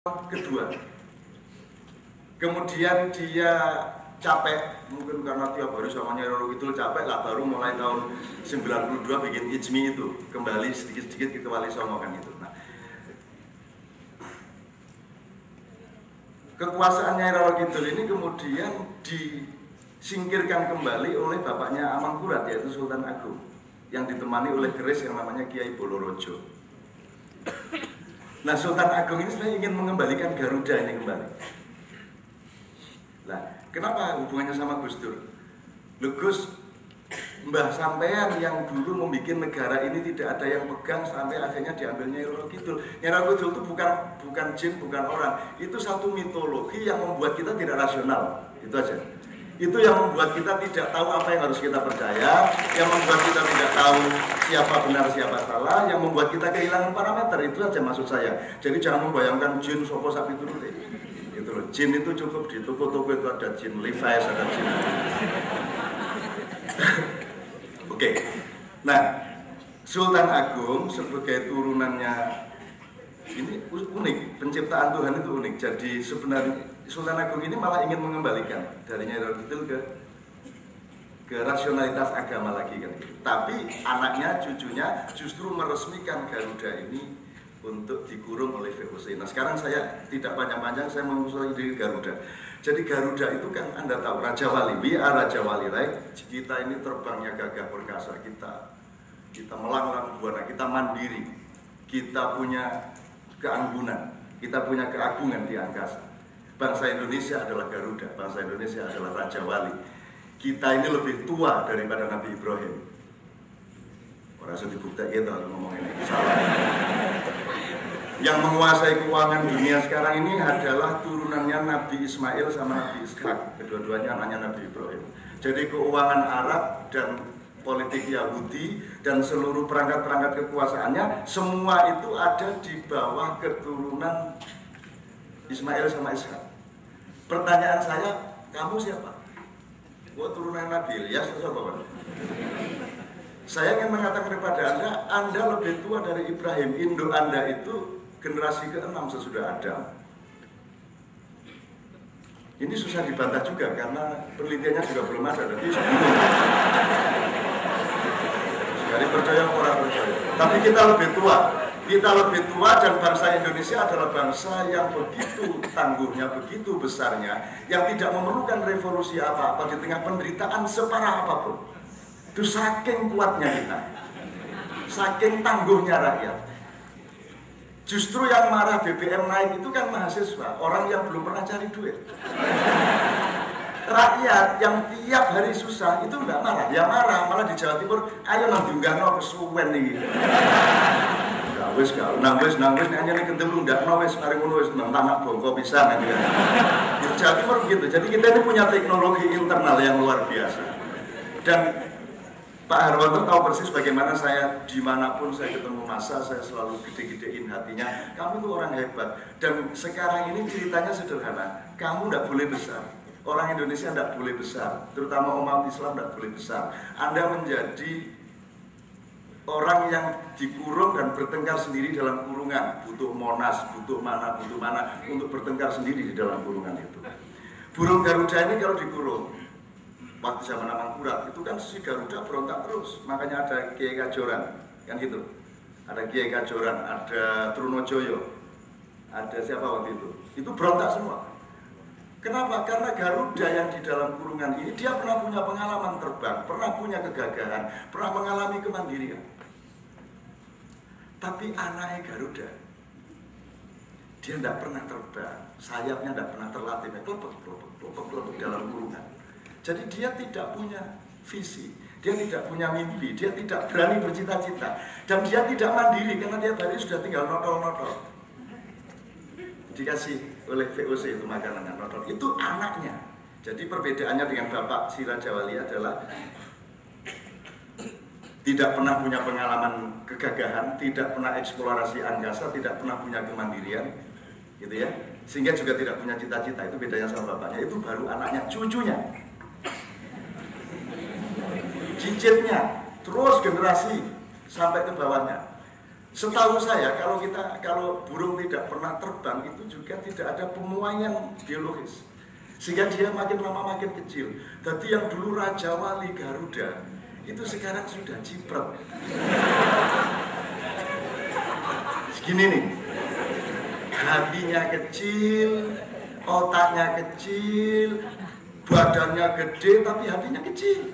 kedua. Kemudian dia capek, mungkin karena tiap hari sama Nyai Roro Kidul capek lah, baru mulai tahun 92 bikin Ijmi itu, kembali sedikit-sedikit ke Wali Songo kan itu. Nah, kekuasaan Nyai Roro Kidul ini kemudian disingkirkan kembali oleh bapaknya Amangkurat, yaitu Sultan Agung, yang ditemani oleh keris yang namanya Kiai Bolorojo. Nah, Sultan Agung ini sebenarnya ingin mengembalikan Garuda ini kembali. Nah, kenapa hubungannya sama Gus Dur? Gus, Mbah Sampean yang dulu membuat negara ini tidak ada yang pegang sampai akhirnya diambil Nyai Roro Kidul. Nyai Roro Kidul itu bukan jin, bukan orang. Itu satu mitologi yang membuat kita tidak rasional. Itu aja. Itu yang membuat kita tidak tahu apa yang harus kita percaya, yang membuat kita tidak tahu siapa benar siapa salah, yang membuat kita kehilangan parameter. Itu aja maksud saya. Jadi jangan membayangkan jin sopo sapi turut. Itu loh, jin itu cukup di toko-toko itu ada jin Levi's, ada jin. Oke. Nah, Sultan Agung sebagai turunannya ini unik, penciptaan Tuhan itu unik. Jadi sebenarnya Sultan Agung ini malah ingin mengembalikan dari Nyai Roro Kidul ke rasionalitas agama lagi kan. Tapi anaknya, cucunya justru meresmikan Garuda ini untuk dikurung oleh VOC. Nah, sekarang saya tidak panjang-panjang, saya mengusulkan diri Garuda. Jadi Garuda itu kan Anda tahu, Raja Wali, we are Raja Wali, right? Kita ini terbangnya gagah perkasa, kita melanglang buana, kita mandiri, kita punya keanggunan, kita punya keagungan di angkasa. Bangsa Indonesia adalah Garuda, bangsa Indonesia adalah Raja Wali. Kita ini lebih tua daripada Nabi Ibrahim. Orang sudah dibuktikan gitu ngomong ini salah. Yang menguasai keuangan dunia sekarang ini adalah turunannya Nabi Ismail sama Nabi Ishak. Kedua-duanya anaknya Nabi Ibrahim. Jadi keuangan Arab dan politik Yahudi dan seluruh perangkat-perangkat kekuasaannya, semua itu ada di bawah keturunan Ismail sama Ishak. Pertanyaan saya, kamu siapa? Gua turunan Nabi Ilyas atau siapa? Saya ingin mengatakan kepada Anda lebih tua dari Ibrahim. Induk Anda itu generasi ke-6 sesudah Adam. Ini susah dibantah juga karena penelitiannya juga belum ada. Tapi sekali percaya orang percaya. Tapi kita lebih tua. Kita lebih tua dan bangsa Indonesia adalah bangsa yang begitu tangguhnya, begitu besarnya, yang tidak memerlukan revolusi apa-apa di tengah penderitaan separah apapun. Itu saking kuatnya kita, saking tangguhnya rakyat. Justru yang marah BBM naik itu kan mahasiswa, orang yang belum pernah cari duit. Rakyat yang tiap hari susah itu enggak marah, ya marah, malah di Jawa Timur, ayo nang diunggahno kesuwen iki. Wis nangis hanya nek kendel ndak wis mari ngono wis nang tanah bongko pisan aja. Di Jawa Timur begitu. Jadi kita ini punya teknologi internal yang luar biasa. Dan Pak Harwanto tahu persis bagaimana saya dimanapun saya ketemu massa, saya selalu gede-gedein hatinya. Kamu tuh orang hebat. Dan sekarang ini ceritanya sederhana. Kamu ndak boleh besar. Orang Indonesia ndak boleh besar. Terutama umat Islam ndak boleh besar. Anda menjadi orang yang dikurung dan bertengkar sendiri dalam kurungan, butuh Monas, butuh mana untuk bertengkar sendiri di dalam kurungan itu. Burung Garuda ini kalau dikurung, waktu zaman Amangkurat itu kan si Garuda berontak terus, makanya ada Kiai Kajoran, kan gitu. Ada Kiai Kajoran, ada Trunojoyo, ada siapa waktu itu berontak semua. Kenapa? Karena Garuda yang di dalam kurungan ini dia pernah punya pengalaman terbang, pernah punya kegagahan, pernah mengalami kemandirian. Tapi anaknya Garuda, dia tidak pernah terbang, sayapnya tidak pernah terlatih, kelopek dalam kurungan. Jadi dia tidak punya visi, dia tidak punya mimpi, dia tidak berani bercita-cita, dan dia tidak mandiri karena dia tadi sudah tinggal notol-notol. Dikasih oleh VOC itu makanan notol, itu anaknya. Jadi perbedaannya dengan bapak si Raja Wali adalah tidak pernah punya pengalaman kegagahan, tidak pernah eksplorasi angkasa, tidak pernah punya kemandirian, gitu ya. Sehingga juga tidak punya cita-cita. Itu bedanya sama bapaknya. Itu baru anaknya, cucunya, cicitnya, terus generasi sampai ke bawahnya. Setahu saya kalau burung tidak pernah terbang itu juga tidak ada pemuaian biologis, sehingga dia makin lama makin kecil. Jadi yang dulu Raja Wali Garuda itu sekarang sudah cipret. Segini nih, hatinya kecil, otaknya kecil, badannya gede tapi hatinya kecil.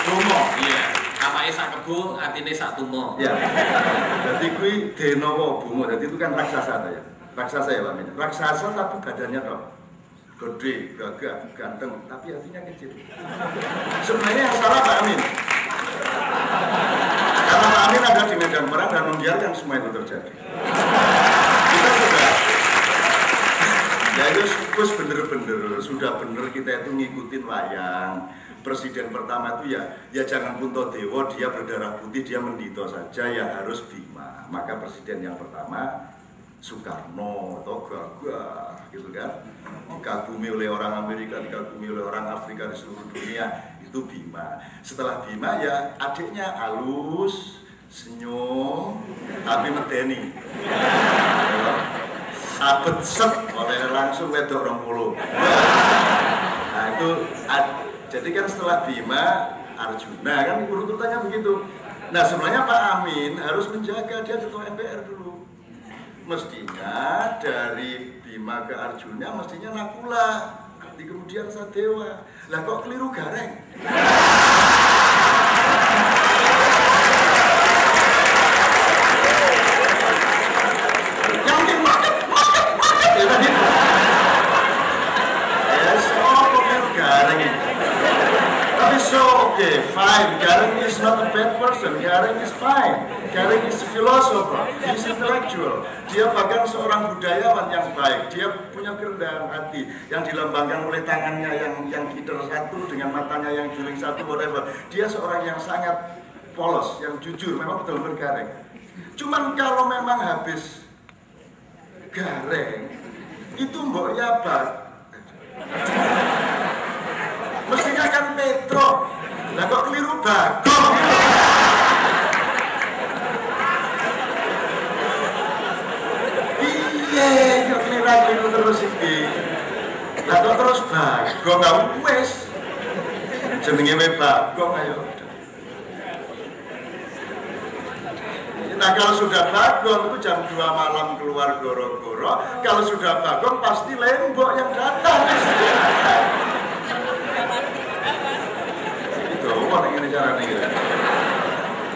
Tumo, iya. Awake sak kebo, atine sak tumo. Ya. Jadi kui Denowo Bungo, jadi itu kan raksasa ya. Raksasa ya Pak Amin. Raksasa tapi badannya toh gede, gagah, ganteng, tapi hatinya kecil. Sebenarnya yang salah Pak Amin. Karena Pak Amin ada di medan perang dan membiarkan semua itu terjadi. Kita sudah bener kita itu ngikutin wayang. Presiden pertama itu ya jangan Puntadewa, dia berdarah putih, dia mendito saja, ya harus Bima. Maka presiden yang pertama Soekarno atau gagah gitu kan, dikagumi oleh orang Amerika, dikagumi oleh orang Afrika di seluruh dunia, itu Bima. Setelah Bima ya adiknya halus, senyum, tapi medeni. Sabet set oleh langsung wedok 20. Nah itu jadi kan setelah Bima, Arjuna kan urutannya begitu. Nah sebenarnya Pak Amin harus menjaga dia ketua MPR dulu. Mestinya dari Bima ke Arjuna mestinya Nakula, nanti kemudian Sadewa. Lah kok keliru Gareng? Yang penting market ya tadi. Kok keliru Gareng ini? Tapi okay, fine. Gareng is not a bad person. Gareng is fine. Gareng is a philosopher. He's intellectual. Dia bahkan seorang budayawan yang baik. Dia punya kerendahan hati yang dilambangkan oleh tangannya yang gider satu dengan matanya yang juling satu, whatever. Dia seorang yang sangat polos, yang jujur. Memang betul-betul Gareng. Cuman kalau memang habis Gareng, itu mbok yabat. Mestinya kan Petro, lah kok keliru Bagong? Iya, kok keliru terus ini. Lah kok terus Bagong, gak wes. Jenenge wae Bagong, ayo. Nah kalau sudah Bagong itu jam 2 malam keluar goro-goro. Kalau sudah Bagong pasti Lembok yang datang.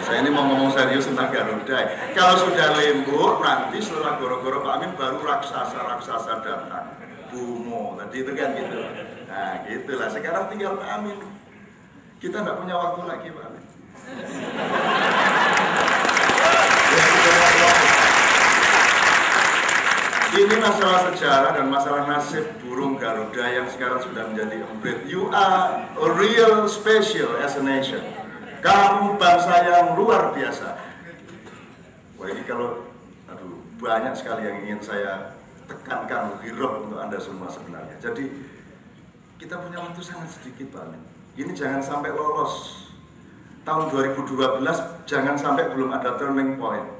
Saya ini mau ngomong serius tentang Garuda. Kalau sudah Lembok, nanti setelah goro-goro Pak Amin baru raksasa datang. Bumo, tadi itu kan gitu. Nah gitulah, sekarang tinggal Pak Amin. Kita nggak punya waktu lagi Pak Amin. Ini masalah sejarah dan masalah nasib burung Garuda yang sekarang sudah menjadi emblem. You are a real special as a nation. Kamu bangsa yang luar biasa. Wah ini kalau, banyak sekali yang ingin saya tekankan lebih roh untuk Anda semua sebenarnya. Jadi kita punya waktu sangat sedikit Pak Amin. Ini jangan sampai lolos. Tahun 2012 jangan sampai belum ada turning point.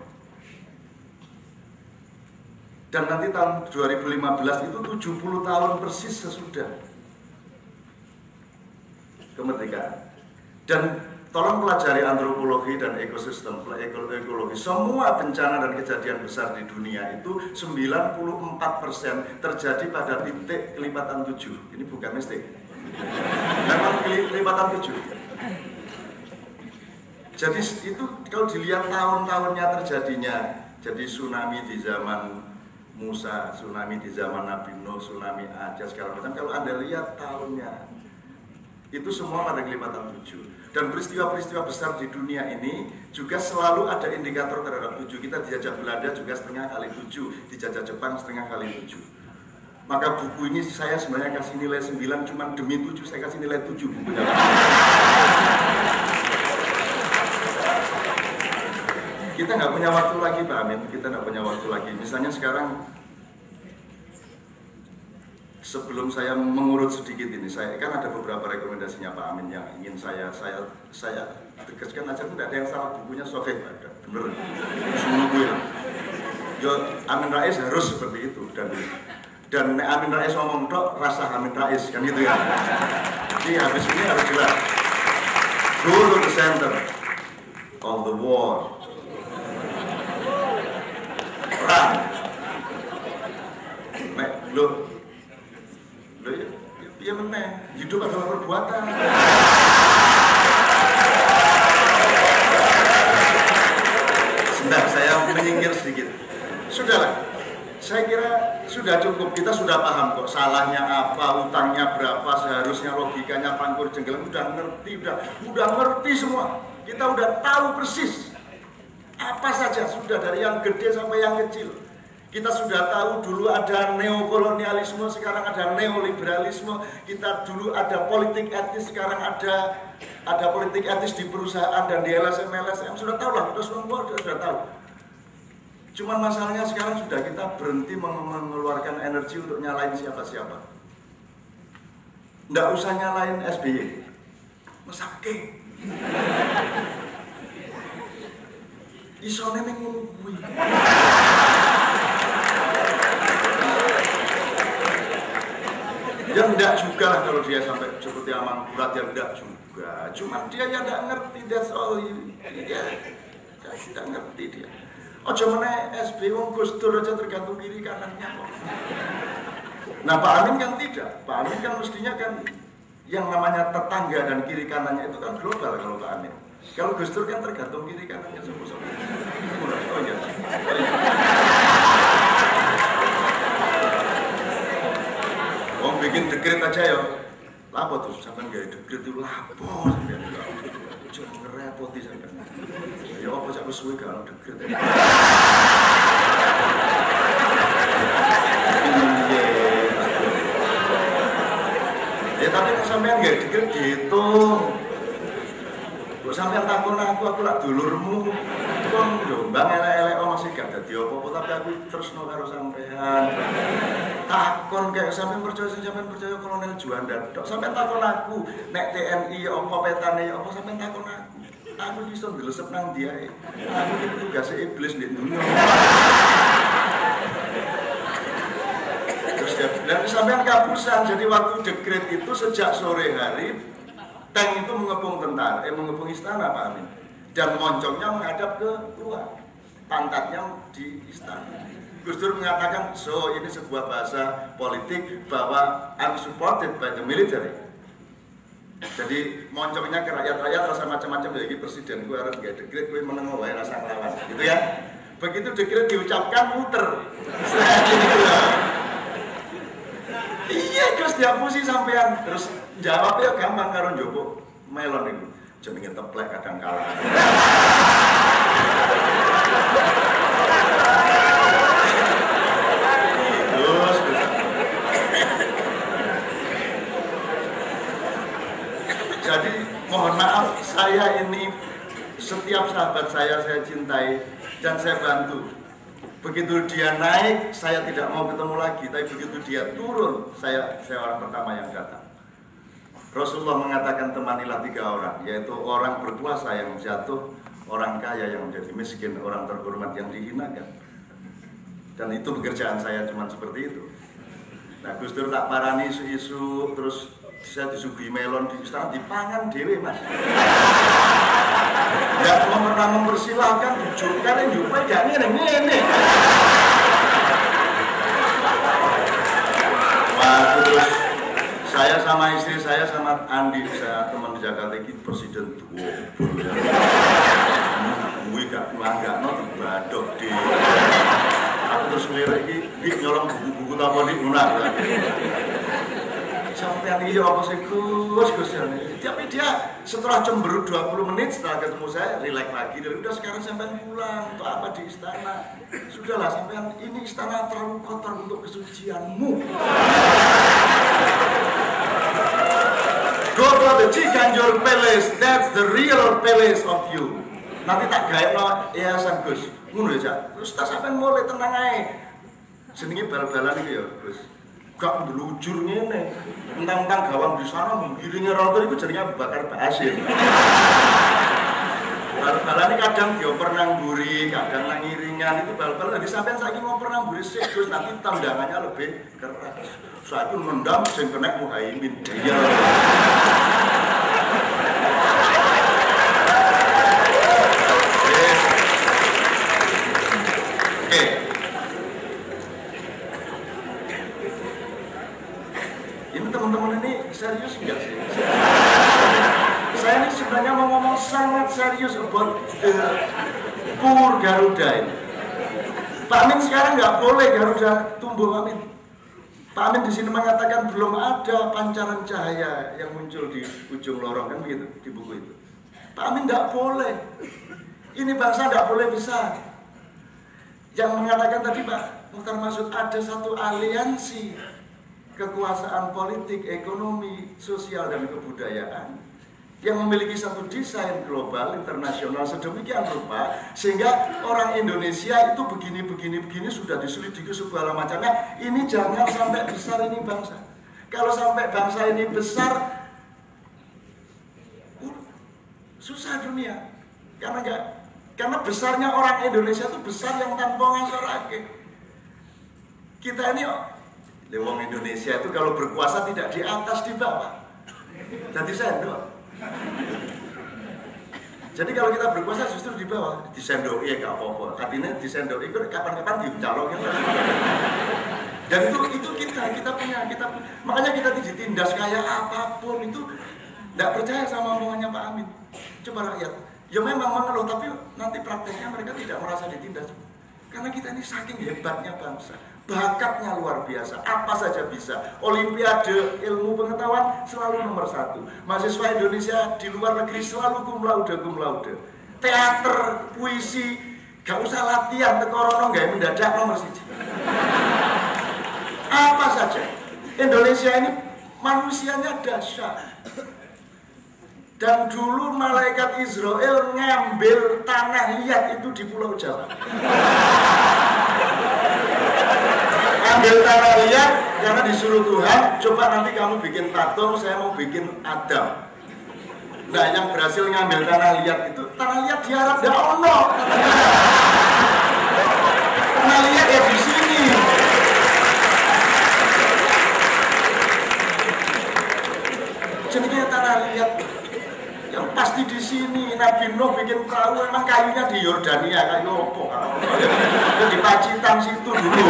Dan nanti tahun 2015 itu 70 tahun persis sesudah kemerdekaan. Dan tolong pelajari antropologi dan ekosistem, ekologi. Semua bencana dan kejadian besar di dunia itu 94% terjadi pada titik kelipatan 7. Ini bukan mistik. Memang kelipatan 7. Jadi itu kalau dilihat tahun-tahunnya terjadinya, jadi tsunami di zaman Musa, tsunami di zaman Nabi Nuh, tsunami Aceh, segala macam. Kalau Anda lihat tahunnya, itu semua pada kelipatan 7. Dan peristiwa-peristiwa besar di dunia ini juga selalu ada indikator terhadap 7. Kita dijajah Belanda juga setengah kali 7, dijajah Jepang setengah kali 7. Maka buku ini saya sebenarnya kasih nilai 9, cuma demi 7 saya kasih nilai 7 bukunya. Kita nggak punya waktu lagi Pak Amin, kita nggak punya waktu lagi. Misalnya sekarang sebelum saya mengurut sedikit ini, saya kan ada beberapa rekomendasinya Pak Amin yang ingin saya tegaskan aja, tidak ada yang salah, bukunya Sofek ada, bener, semua gue lah. Yo, Amin Rais harus seperti itu dan Amin Rais ngomong tok rasa Amin Rais kan gitu ya. Jadi habis ini harus jelas. Go to the center of the war. Perang. Lo ya meneh, hidup adalah perbuatan. Sebentar, saya menyingkir sedikit. Sudahlah, saya kira sudah cukup, kita sudah paham kok salahnya apa, utangnya berapa, seharusnya logikanya pangkur jengkelang, udah ngerti semua. Kita udah tahu persis apa saja, sudah dari yang gede sampai yang kecil. Kita sudah tahu dulu ada neokolonialisme, sekarang ada neoliberalisme. Kita dulu ada politik etis, sekarang ada politik etis di perusahaan dan di LSM. Sudah tahu lah, kita sudah tahu. Cuman masalahnya sekarang sudah kita berhenti mengeluarkan energi untuk nyalain siapa-siapa. Nggak usah nyalain SBY. Mesake. Isone ning ngono kuwi. Ya enggak juga lah kalau dia sampai seperti Amangkurat, ya enggak juga. Cuma dia ya enggak ngerti, that's all. Dia enggak ngerti dia. Ojo meneh SB wong Gus Dur aja tergantung kiri kanannya kok. Nah Pak Amin kan tidak. Pak Amin kan mestinya kan yang namanya tetangga dan kiri kanannya itu kan global kalau Pak Amin. Kalau Gus Dur kan tergantung kiri kanannya semua. Oh iya. Bikin dekret aja ya, lapo tuh sampean gawe dekret itu lapo sampean itu, jangan ngerepoti sampean. Ya apa sak wis suwe gak ono dekret. Ya tapi sampean gawe dekret dihitung. Kok sampean takon aku lak dulurmu, kok Jombang elek-elek masih gak dadi apa-apa tapi aku tresno karo sampean. Takon kayak sampean percaya Kolonel Juanda tok sampean takon aku nek TNI apa petane apa sampean takon aku iso ndelesep nang ndi ae aku iki tugas iblis ndek dunya terus dan sampean kabusan jadi waktu dekret itu sejak sore hari tank itu mengepung tentara mengepung istana Pak Amin dan moncongnya menghadap ke luar pantatnya di istana. Gus Dur mengatakan, so ini sebuah bahasa politik bahwa I'm supported by the military. Jadi moncongnya ke rakyat-rakyat rasa macam-macam dari presiden gue harus gak dekret gue menengok wae rasa ngelawan, gitu ya. Begitu dekret diucapkan muter. Iya Gus diapusi sampean terus jawabnya gampang karo Joko melon itu jenenge teplek kadang kalah. Jadi mohon maaf saya ini setiap sahabat saya cintai dan saya bantu. Begitu dia naik saya tidak mau ketemu lagi, tapi begitu dia turun saya orang pertama yang datang. Rasulullah mengatakan temanilah 3 orang, yaitu orang berkuasa yang jatuh, orang kaya yang menjadi miskin, orang terhormat yang dihinakan. Dan itu pekerjaan saya cuma seperti itu. Nah Gus Dur tak parani isu-isu terus saya disuguhi melon di istana dipangan dewe mas. Nggak pernah mempersilahkan dijurkan yang jumpai gak ini. Waktu terus saya sama istri saya sama Andi, saya teman di Jakarta ini presiden tua. Gue gak no dibadok di. Aku terus ngelirik ini nyolong buku-buku apa di unak. Sampai ini apa sih Gus ya. Tapi dia setelah cemberut 20 menit setelah ketemu saya relax lagi. Dan udah sekarang sampai pulang untuk apa di istana. Sudahlah sampai ini istana terlalu kotor untuk kesucianmu. Go to the Ciganjur Palace, that's the real palace of you. Nanti tak gawe no yayasan Gus. Ngono ya, Cak. Terus tak sampean mulai tenang ae. Jenenge bal-balan iki ya, Gus. gak melujur ngene. Mentang-mentang gawang di sana menggiringi rotor itu jadinya Abu Bakar Basir. Bal-balan ini kadang dioper nang mburi, kadang nang iringan itu bal-bal lagi sampean saiki ngoper nang mburi sik terus nanti tendangannya lebih keras. Saat itu nendang sing kena Muhaimin. Iya. Oke. Ini teman-teman ini serius enggak sih? Saya ini sebenarnya mau ngomong sangat serius about the poor Garuda ini. Pak Amin sekarang nggak boleh Garuda tumbuh, Pak Amin. Pak Amin di sini mengatakan belum ada pancaran cahaya yang muncul di ujung lorong, kan begitu di buku itu. Pak Amin nggak boleh. Ini bangsa nggak boleh besar. Yang mengatakan tadi Pak Mukhtar Masud ada satu aliansi kekuasaan politik, ekonomi, sosial dan kebudayaan yang memiliki satu desain global internasional sedemikian rupa sehingga orang Indonesia itu begini sudah diselidiki segala macamnya. Ini jangan sampai besar ini bangsa. Kalau sampai bangsa ini besar, susah dunia. Karena besarnya orang Indonesia itu besar yang tanpa ngasorake. Kita ini orang Indonesia itu kalau berkuasa tidak di atas, di bawah. Jadi sendok. Jadi kalau kita berkuasa justru di bawah, disendok ya gak apa-apa. Artinya disendok itu kapan-kapan dicalokin. Dan itu kita punya. Makanya kita ditindas kayak apapun itu tidak percaya sama omongannya Pak Amin. Coba rakyat, ya memang mengeluh tapi nanti prakteknya mereka tidak merasa ditindas. Karena kita ini saking hebatnya bangsa. Bakatnya luar biasa, apa saja bisa. Olimpiade ilmu pengetahuan selalu nomor 1. Mahasiswa Indonesia di luar negeri selalu cum laude. Teater, puisi, gak usah latihan, tekorono gak mendadak nomor 1. Apa saja. Indonesia ini manusianya dahsyat. Dan dulu malaikat Israel ngambil tanah liat itu di Pulau Jawa. Ambil tanah liat karena disuruh Tuhan, coba nanti kamu bikin patung, saya mau bikin Adam. Nah, yang berhasil ngambil tanah liat itu, tanah liat di Arab gak ono. Tanah liat ya di sini. Jadi kayak tanah liat yang pasti di sini. Nabi Nuh bikin perahu, emang kayunya di Yordania, kayu opo. Di Pacitan situ dulu.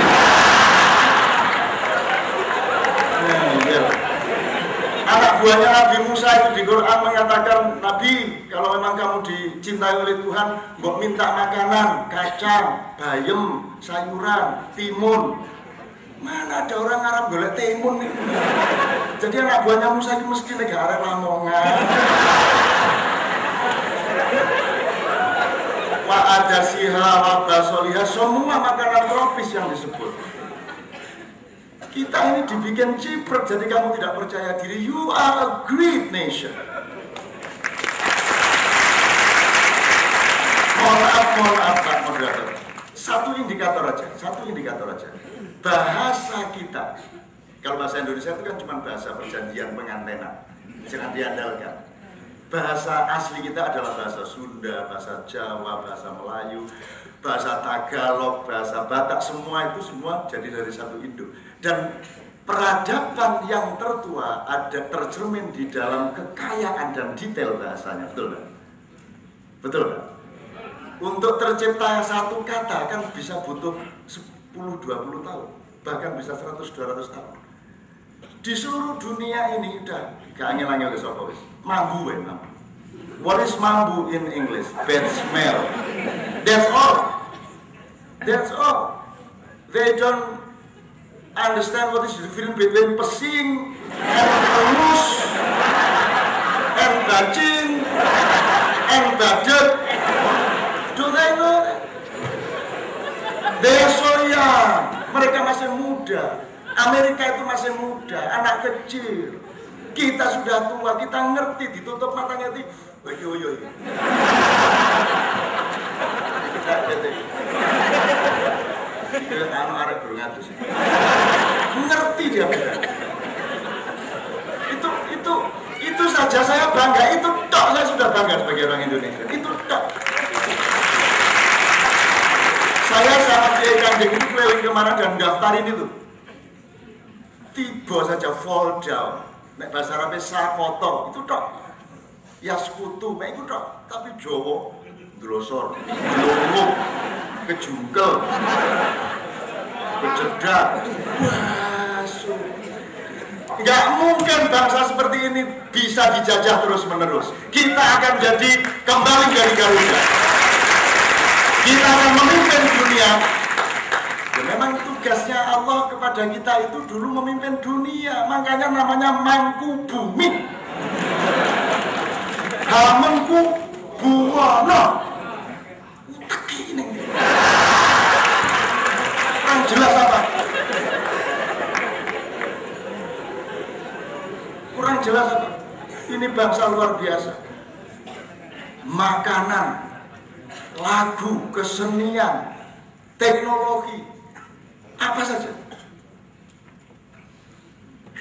Anak buahnya Nabi Musa itu di Quran mengatakan, Nabi, kalau memang kamu dicintai oleh Tuhan, mbok minta makanan, kacang, bayem, sayuran, timun. Mana ada orang Arab golek timun nih? Jadi anak buahnya Musa itu mesti negara Lamongan. Wa adasiha wa basoliha, semua makanan tropis yang disebut. Kita ini dibikin ciper, jadi kamu tidak percaya diri. You are a great nation. Mohon maaf Pak Moderator. Satu indikator aja. Bahasa kita. Kalau bahasa Indonesia itu kan cuma bahasa perjanjian pengantenan. Jangan diandalkan. Bahasa asli kita adalah bahasa Sunda, bahasa Jawa, bahasa Melayu, bahasa Tagalog, bahasa Batak, semua itu jadi dari satu induk. Dan peradaban yang tertua ada tercermin di dalam kekayaan dan detail bahasanya, betul kan? Betul kan? Untuk tercipta satu kata kan bisa butuh 10-20 tahun, bahkan bisa 100-200 tahun. Di seluruh dunia ini udah gak angel-angel ke sapa wis. Mambu. What is mambu in English? Bad smell. That's all. They don't understand what is the difference between pesing and pelus and bacin and badet. Do they know? They are so young. Mereka masih muda. Amerika itu masih muda, anak kecil. Kita sudah tua, kita ngerti, ditutup matanya itu. Woy. Kita gitu. Itu anu arek guru ngatus. Ngerti mati dia. Itu saja saya bangga, itu tok saya sudah bangga sebagai orang Indonesia. Itu tok. Saya sama Kiai Kanjeng itu keliling kemana dan daftarin itu. Tiba saja fall down. Nek bahasa Arabnya sakoto, itu tok. Ya sekutu, itu tok. Tapi Jawa, glosor, glomuk, kejungkel, kecedak, masuk. Nggak mungkin bangsa seperti ini bisa dijajah terus-menerus. Kita akan jadi kembali dari Garuda. Kita akan memimpin dunia. Ya, memang tugasnya Allah kepada kita itu dulu memimpin dunia. Makanya namanya mangku bumi. Hamenku buwana. Utek ini. Kurang jelas apa? Kurang jelas apa? Ini bangsa luar biasa. Makanan, lagu, kesenian, teknologi, apa saja.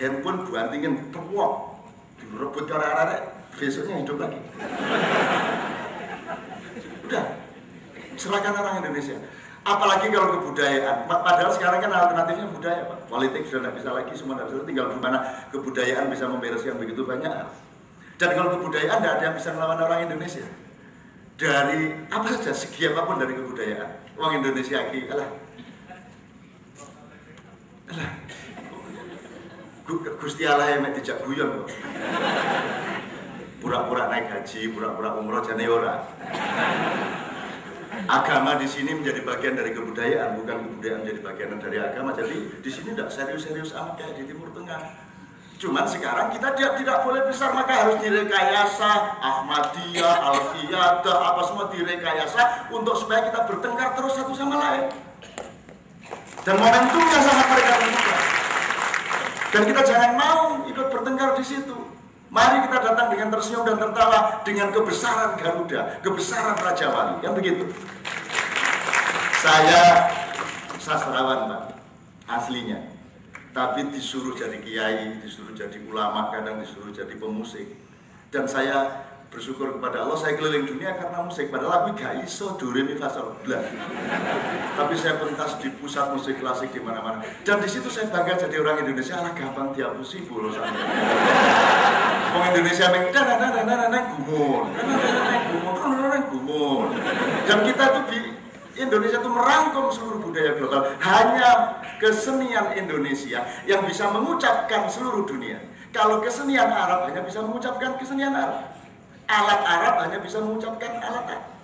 Handphone buantingin terwok, direbut karena besoknya hidup lagi. Udah, serahkan orang Indonesia. Apalagi kalau kebudayaan. Padahal sekarang kan alternatifnya budaya, Pak. Politik sudah tidak bisa lagi, semua tidak bisa. Tinggal gimana kebudayaan bisa membereskan begitu banyak. Dan kalau kebudayaan tidak ada yang bisa melawan orang Indonesia. Dari apa saja, segi apapun dari kebudayaan. Orang Indonesia lagi, alah. Gusti Allah yang tidak guyon kok. Pura-pura naik haji, pura-pura umroh jane ora. Agama di sini menjadi bagian dari kebudayaan, bukan kebudayaan menjadi bagian dari agama. Jadi di sini tidak serius-serius amat kayak di Timur Tengah. Cuman sekarang kita tidak boleh besar, maka harus direkayasa. Ahmadiyah, Al-Qiyadah, apa semua direkayasa untuk supaya kita bertengkar terus satu sama lain. Dan momentumnya sangat mereka tentukan. Dan kita jangan mau ikut bertengkar di situ. Mari kita datang dengan tersenyum dan tertawa dengan kebesaran Garuda, kebesaran Raja Wali, yang begitu. Saya sastrawan, Pak, aslinya. Tapi disuruh jadi kiai, disuruh jadi ulama, kadang disuruh jadi pemusik. Dan saya bersyukur kepada Allah, saya keliling dunia karena musik. Padahal aku gak iso do re mi fa sol blas. Tapi saya pentas di pusat musik klasik di mana-mana. Dan di situ saya bangga jadi orang Indonesia, lah gampang dihapusi bolos. Orang Indonesia gumun. Dan kita tuh di Indonesia itu merangkum seluruh budaya global. Hanya kesenian Indonesia yang bisa mengucapkan seluruh dunia. Kalau kesenian Arab hanya bisa mengucapkan kesenian Arab. Alat Arab hanya bisa mengucapkan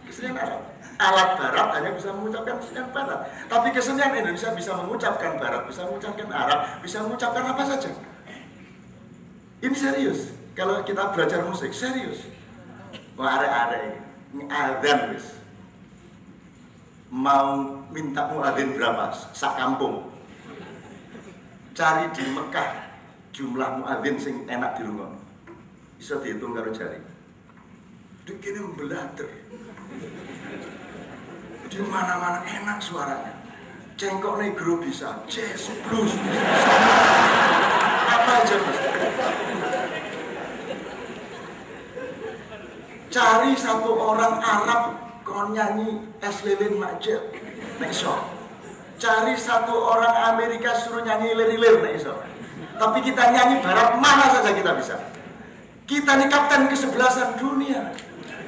kesenian Arab. Alat Barat hanya bisa mengucapkan kesenian Barat. Tapi kesenian Indonesia bisa mengucapkan Barat, bisa mengucapkan Arab, bisa mengucapkan apa saja. Ini serius. Kalau kita belajar musik, serius. Wah, are-are ini adzan wis. Mau minta muadzin berapa? Sak kampung. Cari di Mekah jumlah muadzin sing enak dirungokno. Bisa dihitung karo jari. Dikini membelater. Di mana-mana enak suaranya. Cengkok negro bisa, jazz, blues bisa. Apa aja bisa. Cari satu orang Arab kon nyanyi es lilin macet, nek iso. Cari satu orang Amerika suruh nyanyi lir-lir, nek iso. Tapi kita nyanyi Barat mana saja kita bisa. Kita nih kapten kesebelasan dunia.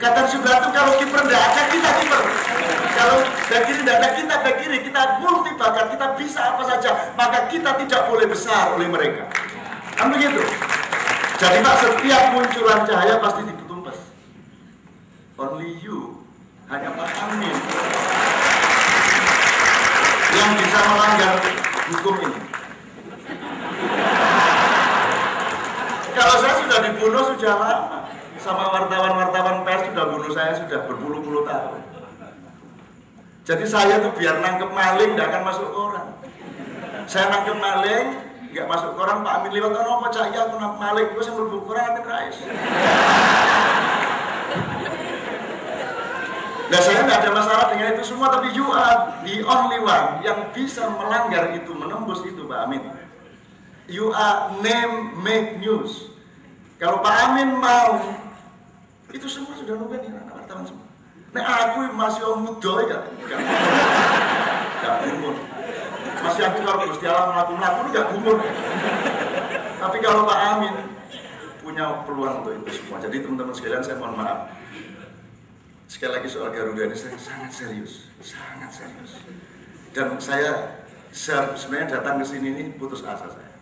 Kapten sebelah itu kalau kiper tidak ada, kita kiper. Kalau back kiri tidak ada, kita back kiri. Kita multi bakat, kita bisa apa saja. Maka kita tidak boleh besar oleh mereka. Kan begitu. Jadi Pak, setiap munculan cahaya pasti dibutumpes. Only you, hanya Pak Amin yang bisa melanggar hukum ini. Kalau saya sudah dibunuh sudah lama, sama wartawan-wartawan pers sudah bunuh saya sudah berpuluh-puluh tahun. Jadi saya tuh biar nangkep maling tidak akan masuk koran. Saya nangkep maling nggak masuk koran, Pak Amin lewat apa cak ya aku nangkep maling, gue yang berbuku koran Amin Rais. Nah, saya nggak ada masalah dengan itu semua, tapi you are the only one yang bisa melanggar itu, menembus itu, Pak Amin. You are name make news. Kalau Pak Amin mau, itu semua sudah nungguin anak wartawan semua. Nek aku masih muda ya, gak gumun. Masih aku kalau Gusti Allah melaku-melaku gak gumun. Tapi kalau Pak Amin punya peluang untuk itu semua. Jadi teman-teman sekalian, saya mohon maaf. Sekali lagi soal Garuda ini saya sangat serius, sangat serius. Dan saya sebenarnya datang ke sini ini putus asa saya.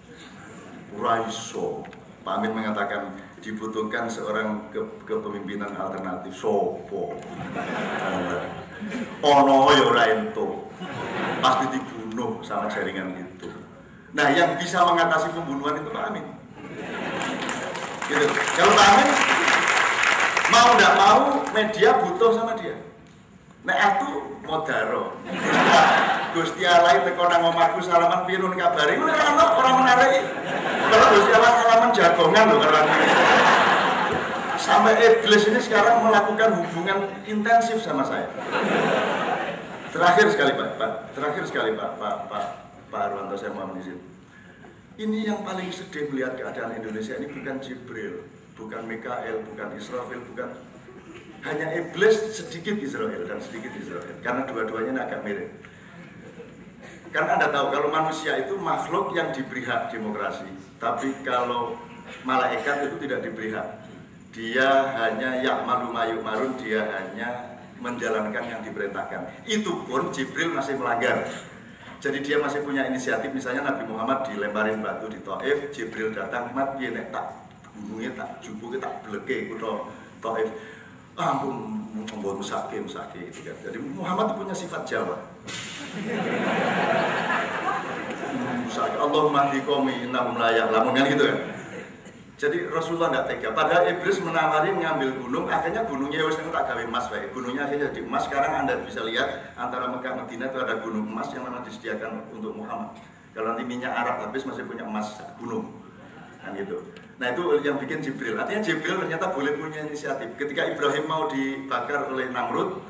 Raiso, Pak Amin mengatakan dibutuhkan seorang kepemimpinan alternatif. Sopo, ono yo ora ento, pasti dibunuh sama jaringan itu. Nah, yang bisa mengatasi pembunuhan itu Pak Amin. Gitu. Kalau Pak Amin mau tidak mau, media butuh sama dia. Nah, aku modaro. Gusti Allah teko nang omahku salaman piye nun kabari. Ku nek orang menarik. Kalau Gusti Allah salaman jagongan lho karo aku. Sampai iblis ini sekarang melakukan hubungan intensif sama saya. Terakhir sekali Pak Arwanto, saya mohon izin. Ini yang paling sedih melihat keadaan Indonesia ini bukan Jibril, bukan Mikael, bukan Israfil, bukan hanya iblis, sedikit Israel dan sedikit Israel, karena dua-duanya agak mirip. Karena Anda tahu kalau manusia itu makhluk yang diberi hak demokrasi, tapi kalau malaikat itu tidak diberi hak. Dia hanya ya'malu ma yu'marun, dia hanya menjalankan yang diperintahkan. Itu pun Jibril masih melanggar. Jadi dia masih punya inisiatif, misalnya Nabi Muhammad dilemparin batu di Taif, Jibril datang, mat piye nek tak bumbunge tak jupuke tak bleke kutha Taif. Ampun, membuat musake gitu kan. Jadi Muhammad itu punya sifat Jawa. Musake Allahumma hdiqomi innahum la ya'lamun kan gitu kan. Jadi Rasulullah nggak tega. Padahal iblis menawari mengambil gunung, akhirnya gunungnya wis tak gawe emas wae. Gunungnya akhirnya jadi emas. Sekarang Anda bisa lihat antara Mekah Madinah itu ada gunung emas yang memang disediakan untuk Muhammad. Kalau nanti minyak Arab habis masih punya emas gunung. Kan gitu. Nah, itu yang bikin Jibril. Artinya Jibril ternyata boleh punya inisiatif. Ketika Ibrahim mau dibakar oleh Namrud,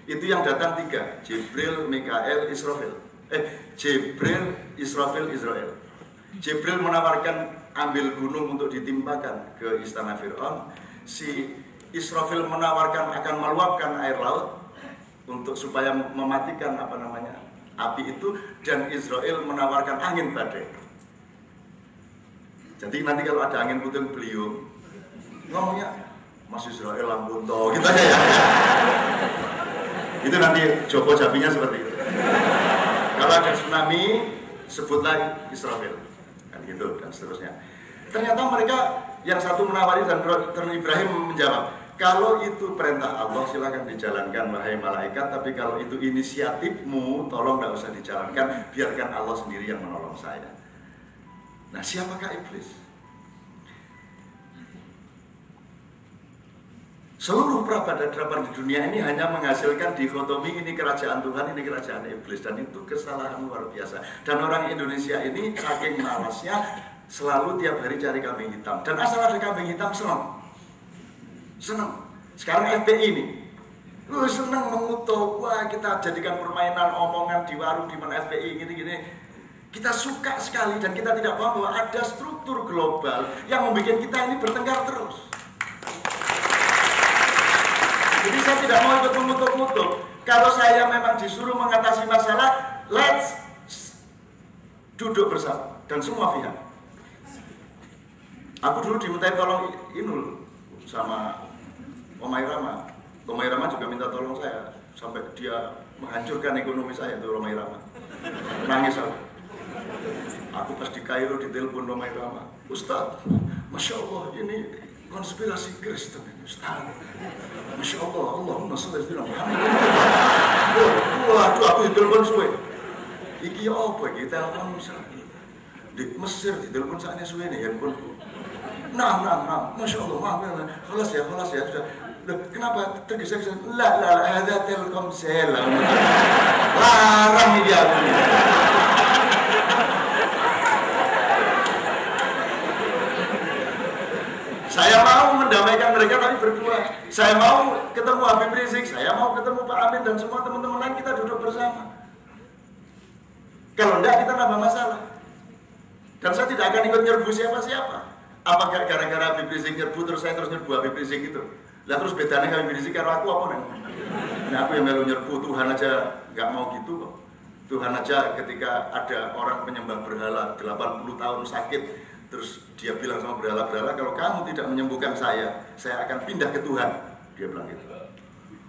itu yang datang 3, Jibril, Mikael, Israfil. Jibril, Israfil, Israel. Jibril menawarkan ambil gunung untuk ditimpakan ke istana Fir'aun. Si Israfil menawarkan akan meluapkan air laut untuk supaya mematikan api itu, dan Israel menawarkan angin badai. Jadi nanti kalau ada angin puting beliung, ngomongnya Mas Israel ampun toh, gitu aja ya. Itu nanti Joko Jabinya seperti itu. Kalau ada tsunami, sebutlah Israfil, kan gitu dan seterusnya. Ternyata mereka yang satu menawari dan Ibrahim menjawab, kalau itu perintah Allah silakan dijalankan wahai malaikat, tapi kalau itu inisiatifmu tolong nggak usah dijalankan, biarkan Allah sendiri yang menolong saya. Nah, siapakah iblis? Seluruh peradaban di dunia ini hanya menghasilkan dikotomi, ini kerajaan Tuhan, ini kerajaan iblis, dan itu kesalahan luar biasa. Dan orang Indonesia ini saking malasnya selalu tiap hari cari kambing hitam, dan asal ada kambing hitam senang. Sekarang FPI ini senang mengutuk, wah kita jadikan permainan omongan di warung di mana FPI gini-gini. Kita suka sekali, dan kita tidak paham bahwa ada struktur global yang membuat kita ini bertengkar terus. Jadi saya tidak mau ikut mengutuk-ngutuk. Kalau saya memang disuruh mengatasi masalah, let's duduk bersama dan semua pihak. Aku dulu diminta tolong Inul sama Omai Rama. Omai Rama juga minta tolong saya sampai dia menghancurkan ekonomi saya itu Omai Rama. Nangis aku. Aku pas di Kairo ditelepon Omai Rama, Ustaz, Masya Allah ini konspirasi Kristen ini Ustaz. Masya Allah, Allahumma sholli ala Muhammad. Waduh, aku ditelepon suwe. Iki apa iki telepon di Mesir ditelepon saatnya suwe nih handphoneku. Nah, Masya Allah, maaf ya, kelas ya sudah. Loh, kenapa tergesa-gesa? La, ada Telkomsel. Larang ini aku. Saya mau mendamaikan mereka tapi berdua. Saya mau ketemu Habib Rizik, saya mau ketemu Pak Amin dan semua teman-teman lain, kita duduk bersama. Kalau enggak kita nambah masalah. Dan saya tidak akan ikut nyerbu siapa-siapa. Apakah gara-gara Habib Rizik nyerbu terus saya terus nyerbu Habib Rizik itu? Lah terus bedanya Habib Rizik karo aku apa nih? Nah aku yang melu nyerbu, Tuhan aja nggak mau gitu kok. Tuhan aja ketika ada orang penyembah berhala 80 tahun sakit, terus dia bilang sama berhala-berhala, kalau kamu tidak menyembuhkan saya akan pindah ke Tuhan. Dia bilang gitu.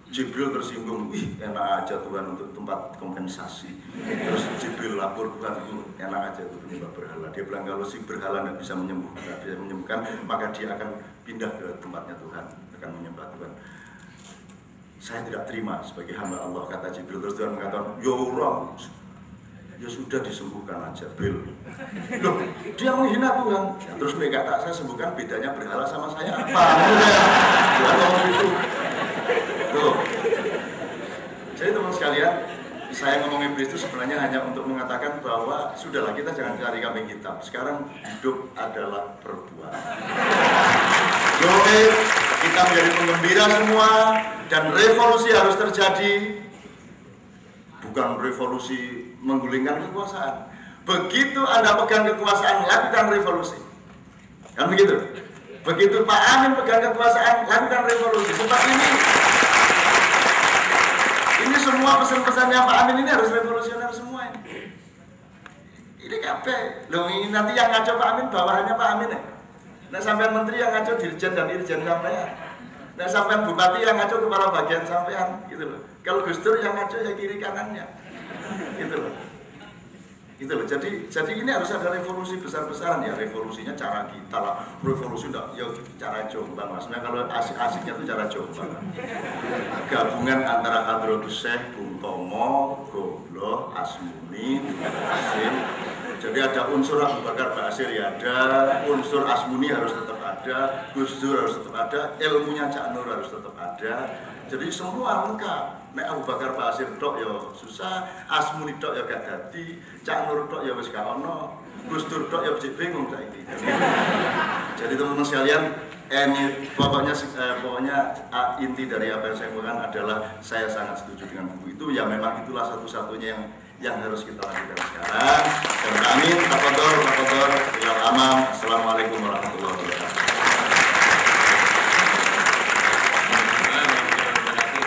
Jibril tersinggung, wih enak aja Tuhan untuk tempat kompensasi. Terus Jibril lapor Tuhan, enak aja itu penyembah berhala. Dia bilang kalau si berhala nggak bisa menyembuhkan, maka dia akan pindah ke tempatnya Tuhan, akan menyembah Tuhan. Saya tidak terima sebagai hamba Allah, kata Jibril. Terus Tuhan mengatakan, ya orang, ya sudah disembuhkan aja, Bil. Loh, dia menghina Tuhan. Ya, terus mereka tak saya sembuhkan, bedanya berhala sama saya apa? Tuhan ngomong gitu. Tuh. Jadi teman sekalian, saya ngomong iblis itu sebenarnya hanya untuk mengatakan bahwa sudahlah kita jangan cari kambing hitam. Sekarang hidup adalah perbuatan. Oke, kita menjadi penggembira semua dan revolusi harus terjadi. Bukan revolusi menggulingkan kekuasaan. Begitu Anda pegang kekuasaan, lakukan revolusi. Kan begitu? Begitu Pak Amin pegang kekuasaan, lakukan revolusi. Sebab ini semua pesan-pesannya Pak Amin ini harus revolusioner semua ini. Ini kabeh. Loh, ini nanti yang ngaco Pak Amin bawahannya Pak Amin ya. Nah sampean menteri yang ngaco dirjen dan irjen sampean. Nah sampean bupati yang ngaco kepala bagian sampean gitu loh. Kalau Gus Dur yang ngaco ya kiri kanannya. Gitu loh. Gitu loh. Jadi ini harus ada revolusi besar-besaran ya. Revolusinya cara kita lah. Revolusi enggak ya cara Jombang maksudnya kalau asik-asiknya itu cara Jombang. Gabungan antara Hadratus Syekh, Bung Tomo, Gobloh, Asmuni, Basir. Jadi ada unsur Abu Bakar Basir ya ada, unsur Asmuni harus tetap ada, Gus Dur harus tetap ada, ilmunya Cak Nur harus tetap ada. Jadi semua lengkap. Nek Abu Bakar Basir tok ya susah, Asmuni tok ya gak dadi, Cak Nur tok ya wis gak ono, Gus Dur tok ya becik bingung saiki. Jadi teman-teman sekalian, ini pokoknya inti dari apa yang saya katakan adalah saya sangat setuju dengan buku itu. Ya memang itulah satu-satunya yang harus kita lakukan sekarang. Dan amin, tafadhol, ilal amam. Assalamualaikum warahmatullahi wabarakatuh.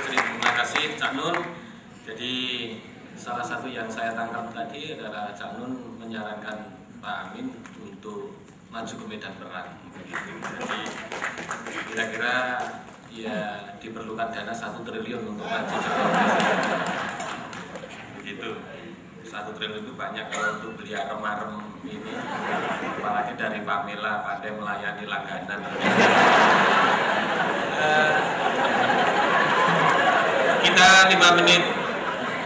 Terima kasih Cak Nur. Jadi salah satu yang saya tangkap tadi adalah Cak Nur menyarankan Pak Amin untuk maju ke medan perang. Jadi kira-kira ya diperlukan dana 1 triliun untuk maju begitu. 1 triliun itu banyak kalau untuk beli arem-arem ini, apalagi dari Pak Mela pandai melayani langganan. Kita 5 menit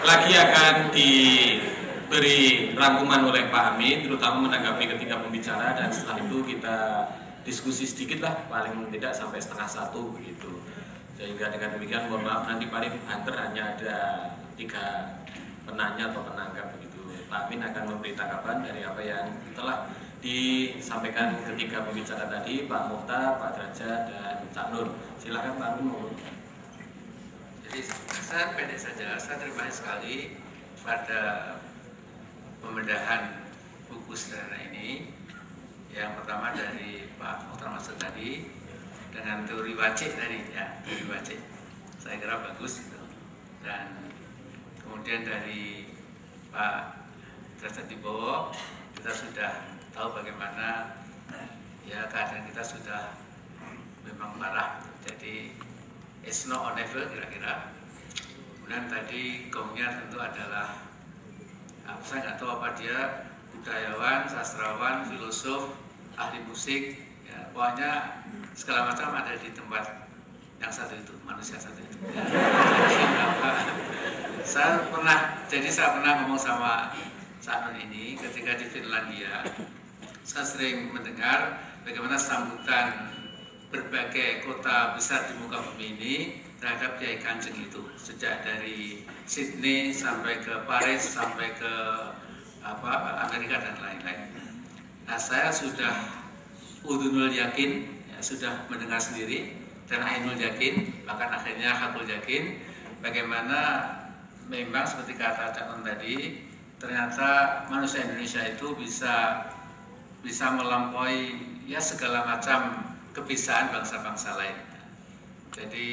lagi akan diberi rangkuman oleh Pak Amin, terutama menanggapi ketiga pembicara, dan setelah itu kita diskusi sedikit lah, paling tidak sampai 12:30 begitu. Sehingga dengan demikian mohon maaf nanti paling banter hanya ada 3 penanya atau penanggap begitu. Pak Amin akan memberi tanggapan dari apa yang telah disampaikan ketiga pembicara tadi, Pak Mukhtar, Pak Derajat, dan Cak Nur. Silakan Pak Amin. Jadi saya pendek saja, saya terima kasih sekali pada pembedahan buku sederhana ini. Yang pertama dari Pak Mukhtar Masud tadi dengan teori wajib tadi ya, teori wajib. Saya kira bagus gitu. Dan kemudian dari Pak Derajat Wibowo, kita sudah tahu bagaimana ya keadaan kita sudah memang parah. Jadi it's not on level kira-kira. Kemudian tadi gongnya tentu adalah saya nggak tahu apa dia, budayawan, sastrawan, filosof, ahli musik, ya, pokoknya segala macam ada di tempat yang satu itu, manusia satu itu. Saya pernah ngomong sama Cak Nur ini ketika di Finlandia. Saya sering mendengar bagaimana sambutan berbagai kota besar di muka bumi ini terhadap Kiai Kanjeng itu, sejak dari Sydney sampai ke Paris sampai ke Amerika dan lain-lain. Nah, saya sudah udhunul yakin, ya, sudah mendengar sendiri, dan ainul yakin, bahkan akhirnya hakul yakin, bagaimana memang seperti kata Cak Nur tadi, ternyata manusia Indonesia itu bisa bisa melampaui ya segala macam kebiasaan bangsa-bangsa lain. Jadi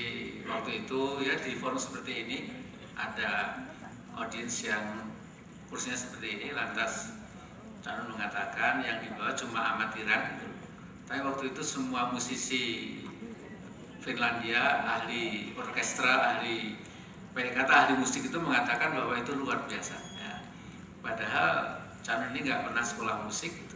waktu itu ya di forum seperti ini ada audiens yang kursinya seperti ini, lantas Cak Nun mengatakan yang dibawa cuma amatiran gitu. Tapi waktu itu semua musisi Finlandia, ahli orkestra, ahli ahli musik itu mengatakan bahwa itu luar biasa. Ya. Padahal Cak Nun ini nggak pernah sekolah musik gitu.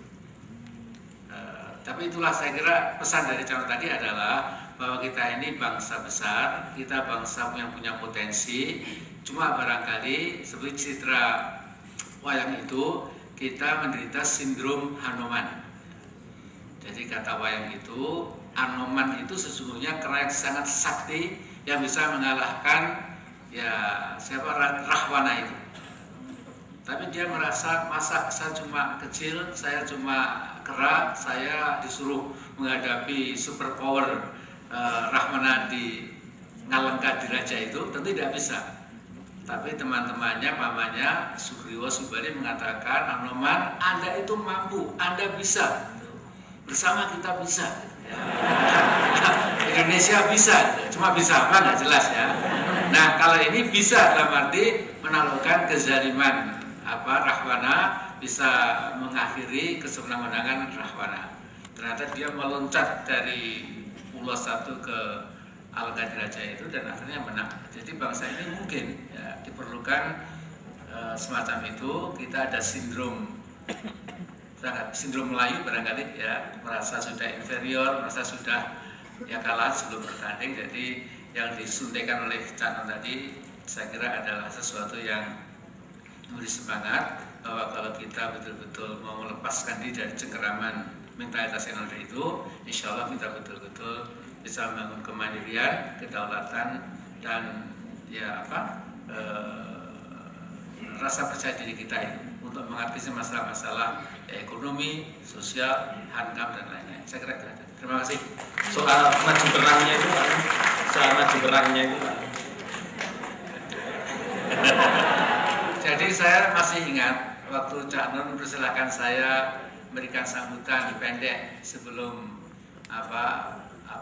Tapi itulah saya kira pesan dari Cak Nun tadi adalah bahwa kita ini bangsa besar, kita bangsa yang punya potensi. Cuma barangkali seperti citra wayang itu kita menderita sindrom Hanoman. Jadi kata wayang itu, Hanoman itu sesungguhnya kera yang sangat sakti yang bisa mengalahkan ya siapa Rahwana itu. Tapi dia merasa masa saya cuma kecil, saya cuma kera, saya disuruh menghadapi super power Rahwana di Ngalengka Diraja itu, tentu tidak bisa. Tapi teman-temannya, pamannya Sugriwa Subali mengatakan, Hanoman, Anda itu mampu, Anda bisa, bersama kita bisa. Indonesia bisa, cuma bisa apa nggak jelas ya. Nah kalau ini bisa dalam arti menaklukkan kezaliman Rahwana, bisa mengakhiri kesewenang-wenangan Rahwana. Ternyata dia meloncat dari Pulau Satu ke Alengka Diraja itu dan akhirnya menang. Jadi bangsa ini mungkin ya, diperlukan semacam itu. Kita ada sindrom Melayu barangkali ya, merasa sudah inferior, merasa sudah ya kalah sebelum bertanding. Jadi yang disuntikan oleh Cak Nun tadi saya kira adalah sesuatu yang memberi semangat bahwa kalau kita betul-betul mau melepaskan diri dari cengkeraman mentalitas yang ada itu, insya Allah kita betul-betul bisa membangun kemandirian, kedaulatan dan ya rasa percaya diri kita ini untuk mengatasi masalah-masalah ya, ekonomi, sosial, hankam dan lain-lain. Saya kira itu aja. Terima kasih. Soal maju perangnya itu, Pak. Soal maju perangnya itu, Pak. Jadi saya masih ingat waktu Cak Nun mempersilahkan saya memberikan sambutan pendek sebelum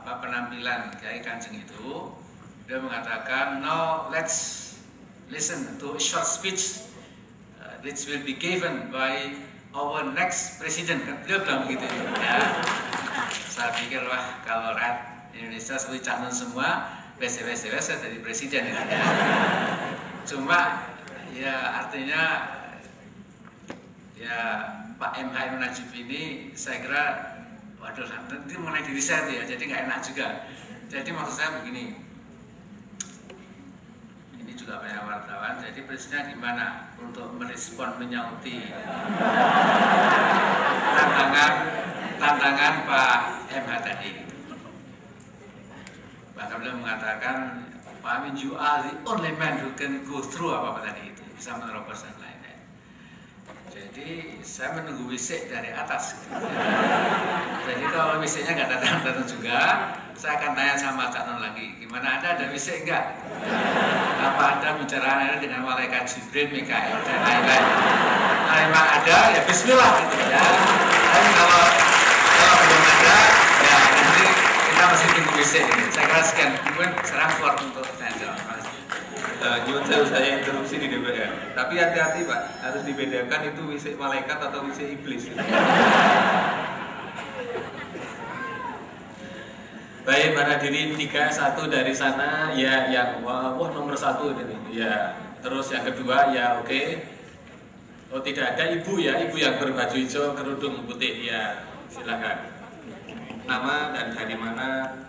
penampilan Kiai Kanjeng itu. Dia mengatakan, now let's listen to a short speech which will be given by our next president. Kan beliau bilang begitu ya. Saya pikir wah kalau rakyat Indonesia seperti Cak Nun semua BCW saya jadi presiden ya. Cuma ya artinya ya Pak M. H. Najib ini saya kira waduh nanti mengenai diri saya tuh ya, jadi nggak enak juga. Jadi maksud saya begini, ini juga banyak wartawan, jadi presiden gimana untuk merespon menyauti tantangan Pak M. H. tadi. Bahkan beliau mengatakan, Pak Amin, you are the only man who can go through apa tadi itu, bisa menerobos dan lain-lain. Jadi saya menunggu wisik dari atas. Jadi kalau wisiknya nggak datang juga, saya akan tanya sama Cak Nun lagi, gimana Anda ada wisik enggak? Apa Anda bicara dengan malaikat Jibril, Mikael dan lain-lain? Nah, memang ada, ya Bismillah gitu ya. Tapi kalau belum ada, ya nanti kita masih tunggu wisik. Saya kira sekian, mungkin serang keluar untuk tanya jawab. Nyuwun sewu saya interupsi di DPR. Tapi hati-hati Pak, harus dibedakan itu wisik malaikat atau wisik iblis. Baik, para hadirin 3-1 dari sana ya yang wah nomor 1 ini. Ya, terus yang kedua ya oke. Oh tidak ada ibu ya, ibu yang berbaju hijau kerudung putih ya silakan. Nama dan dari mana?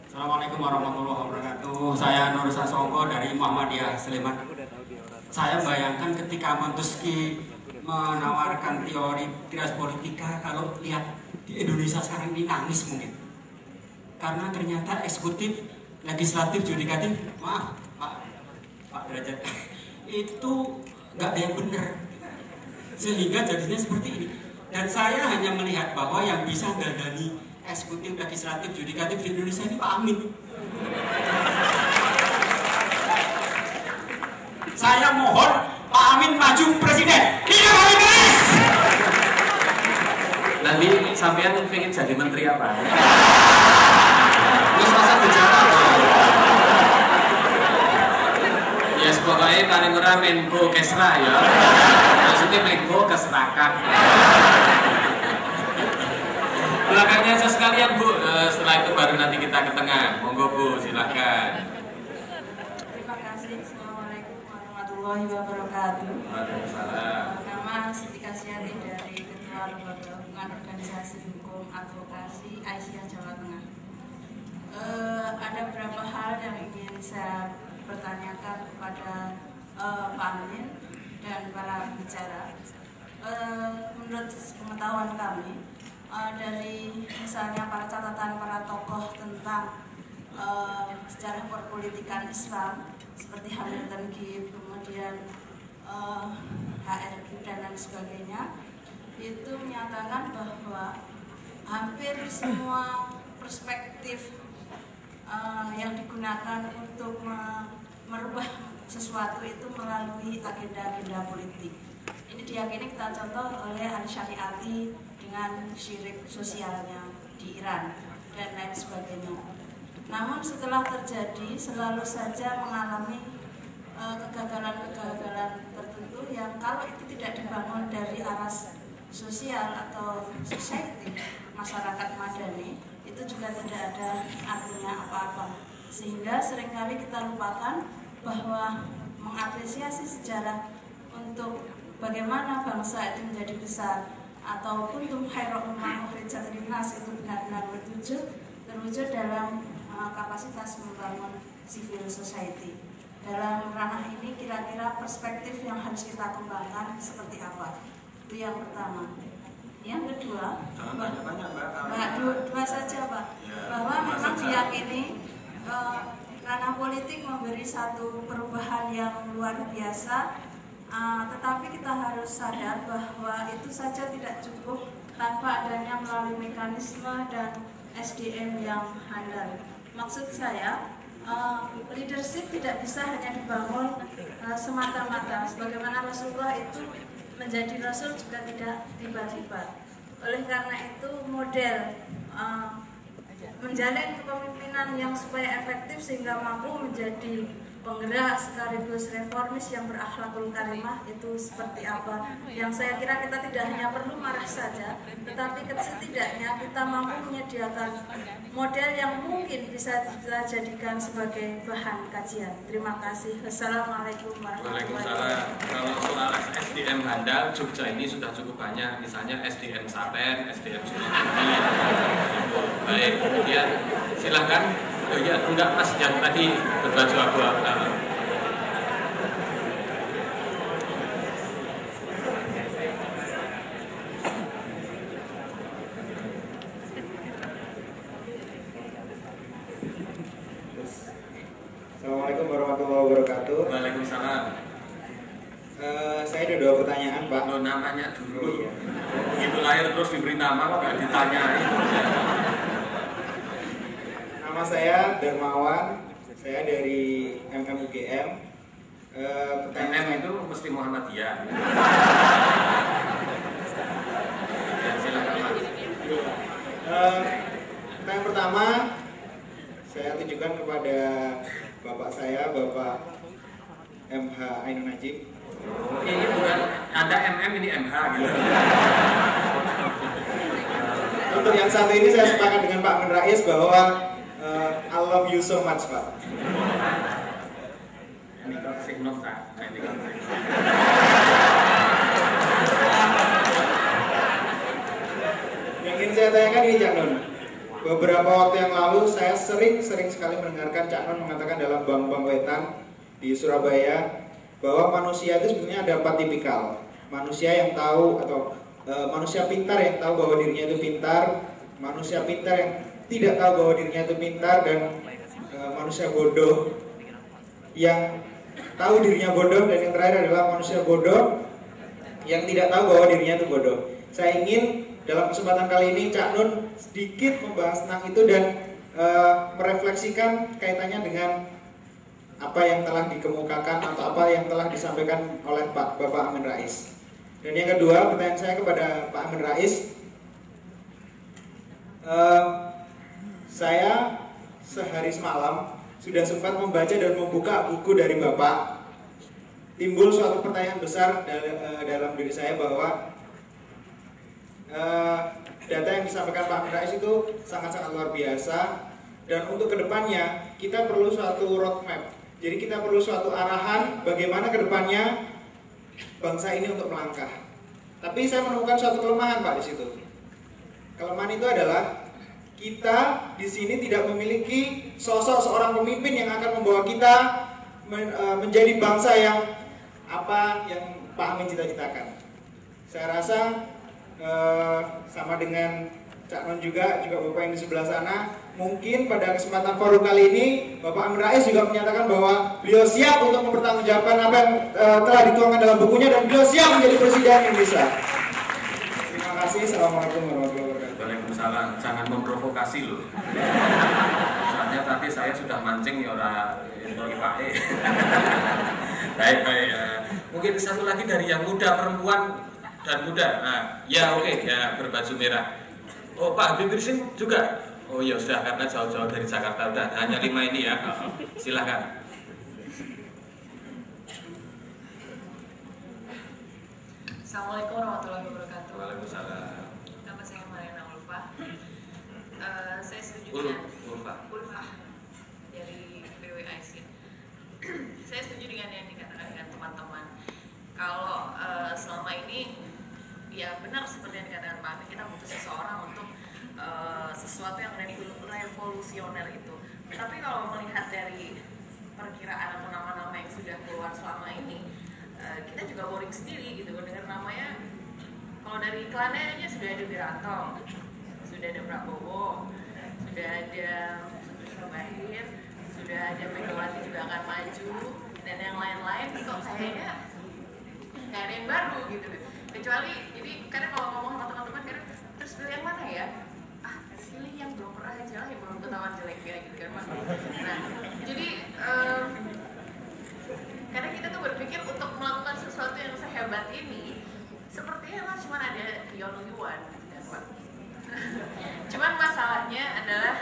Assalamualaikum warahmatullahi wabarakatuh. Saya Nur Sasongko dari Muhammadiyah Sleman. Saya bayangkan ketika Montesquieu menawarkan teori trias politika, kalau lihat di Indonesia sekarang ini nangis mungkin. Karena ternyata eksekutif, legislatif, yudikatif, maaf Pak Derajat, itu nggak ada yang benar. Sehingga jadinya seperti ini. Dan saya hanya melihat bahwa yang bisa dandani eksekutif, legislatif, yudikatif di Indonesia ini Pak Amin. Saya mohon Pak Amin maju presiden. Hidup Amin Rais! Nanti sampean pengen jadi menteri apa? Wis masa bicara kok. Ya pokoknya paling ora Menko Kesra ya. Maksudnya Menko Kesrakan. Belakangnya aja sekalian Bu. Setelah itu baru nanti kita ke tengah. Monggo Bu, silakan. Terima kasih. Assalamualaikum warahmatullahi wabarakatuh. Waalaikumsalam. Nama Siti Kasyati dari Ketua Lembaga Hubungan Organisasi Hukum Advokasi Aisyah Jawa Tengah. Ada beberapa hal yang ingin saya pertanyakan kepada Pak Amin dan para bicara. Menurut pengetahuan kami, dari misalnya para catatan para tokoh tentang sejarah perpolitikan Islam seperti Hamilton Gibb, kemudian HRQ dan lain sebagainya, itu menyatakan bahwa hampir semua perspektif yang digunakan untuk merubah sesuatu itu melalui agenda-agenda politik. Ini diyakini kita contoh oleh Al-Syariati dengan syirik sosialnya di Iran dan lain sebagainya. Namun setelah terjadi selalu saja mengalami kegagalan-kegagalan tertentu yang kalau itu tidak dibangun dari aras sosial atau society, masyarakat madani, itu juga tidak ada artinya apa-apa. Sehingga seringkali kita lupakan bahwa mengapresiasi sejarah untuk bagaimana bangsa itu menjadi besar atau kuntum khairu ummatin ukhrijat linnas itu benar-benar terwujud dalam kapasitas membangun civil society. Dalam ranah ini kira-kira perspektif yang harus kita kembangkan seperti apa? Itu yang pertama. Yang kedua, dua saja Pak, bahwa memang diyakini ranah politik memberi satu perubahan yang luar biasa, tetapi kita harus sadar bahwa itu saja tidak cukup tanpa adanya melalui mekanisme dan SDM yang handal. Maksud saya, leadership tidak bisa hanya dibangun semata-mata. Sebagaimana Rasulullah itu menjadi Rasul juga tidak tiba-tiba. Oleh karena itu model menjalin kepemimpinan yang supaya efektif sehingga mampu menjadi penggerak sekaligus reformis yang berakhlakul karimah itu seperti apa, yang saya kira kita tidak hanya perlu marah saja, tetapi setidaknya kita mampu menyediakan model yang mungkin bisa kita jadikan sebagai bahan kajian. Terima kasih. Wassalamualaikum warahmatullahi wabarakatuh. Kalau soal SDM handal, Jogja ini sudah cukup banyak, misalnya SDM Saten, SDM Sulawesi. Baik, kemudian silahkan. Oh ya, enggak Mas yang tadi berbaju abu-abu. Assalamualaikum warahmatullahi wabarakatuh. Waalaikumsalam. Saya ada dua pertanyaan, Pak. Lo namanya dulu. Iya. Begitu lahir terus diberi nama kok nggak ditanyain. Nama saya Darmawan, saya dari MMUGM. MM itu mesti Muhammadiyah. Ya, silakan Mas. Yang pertama, saya tujukan kepada Bapak saya, Bapak MH Ainun Najib. Ini bukan Anda MM, ini MH gitu. Untuk yang satu ini saya sepakat dengan Pak Amin Rais bahwa I love you so much, Pak. Ini kan signal Kak. Ini kan signal. Yang ingin saya tanyakan ini, Cak Nun. Beberapa waktu yang lalu saya sering sekali mendengarkan Cak Nun mengatakan dalam Bang Wetan di Surabaya bahwa manusia itu sebenarnya ada 4 tipikal. Manusia yang tahu atau manusia pintar yang tahu bahwa dirinya itu pintar, manusia pintar yang tidak tahu bahwa dirinya itu pintar, dan manusia bodoh yang tahu dirinya bodoh, dan yang terakhir adalah manusia bodoh yang tidak tahu bahwa dirinya itu bodoh. Saya ingin dalam kesempatan kali ini Cak Nun sedikit membahas tentang itu dan merefleksikan kaitannya dengan apa yang telah dikemukakan atau apa yang telah disampaikan oleh Bapak Amin Rais. Dan yang kedua, pertanyaan saya kepada Pak Amin Rais, Saya sehari semalam sudah sempat membaca dan membuka buku dari Bapak. Timbul suatu pertanyaan besar dalam diri saya bahwa data yang disampaikan Pak Amin Rais itu sangat-sangat luar biasa, dan untuk kedepannya kita perlu suatu roadmap. Jadi kita perlu suatu arahan bagaimana kedepannya bangsa ini untuk melangkah. Tapi saya menemukan suatu kelemahan Pak di situ. Kelemahan itu adalah kita di sini tidak memiliki sosok seorang pemimpin yang akan membawa kita menjadi bangsa yang apa yang Pak Amin cita-citakan. Saya rasa sama dengan Cak Non juga Bapak yang di sebelah sana, mungkin pada kesempatan forum kali ini Bapak Amin Rais juga menyatakan bahwa beliau siap untuk mempertanggungjawabkan apa yang telah dituangkan dalam bukunya, dan beliau siap menjadi presiden Indonesia. Terima kasih. Assalamualaikum warahmatullahi wabarakatuh. Waalaikumsalam. Jangan memprovokasi loh. Soalnya tadi saya sudah mancing ya orang Pak E. Baik. Mungkin satu lagi dari yang muda, perempuan dan muda. Nah, ya oke, ya berbaju merah. Oh, Pak Habib Rizik juga. Oh ya sudah, karena jauh-jauh dari Jakarta udah hanya 5 ini ya. Silakan. Assalamualaikum warahmatullahi wabarakatuh. Waalaikumsalam. Nama saya Mariana Ulfa. Saya setuju dengan Ulfa dari PWIC. Saya setuju dengan yang dikatakan dengan teman-teman. Kalau selama ini ya benar seperti yang dikatakan Pak Amin, kita butuh seseorang untuk sesuatu yang revolusioner itu. Tapi kalau melihat dari perkiraan atau nama-nama yang sudah keluar selama ini, kita juga boring sendiri gitu mendengar namanya. Kalau dari iklannya aja sudah ada Wiranto, sudah ada Prabowo, sudah ada Bahir, sudah ada Megawati juga akan maju, dan yang lain-lain kok kayaknya nggak ada yang baru gitu. Kecuali, jadi kadang kalau ngomong sama teman-teman kadang terus pilih yang mana ya? Pilih yang belum pernah aja lah, yang belum ketahuan jeleknya gitu kan Pak. Nah, jadi karena kita tuh berpikir untuk melakukan sesuatu yang sehebat ini sepertinya lah cuma ada di Yuan gitu kan Pak. Cuman masalahnya adalah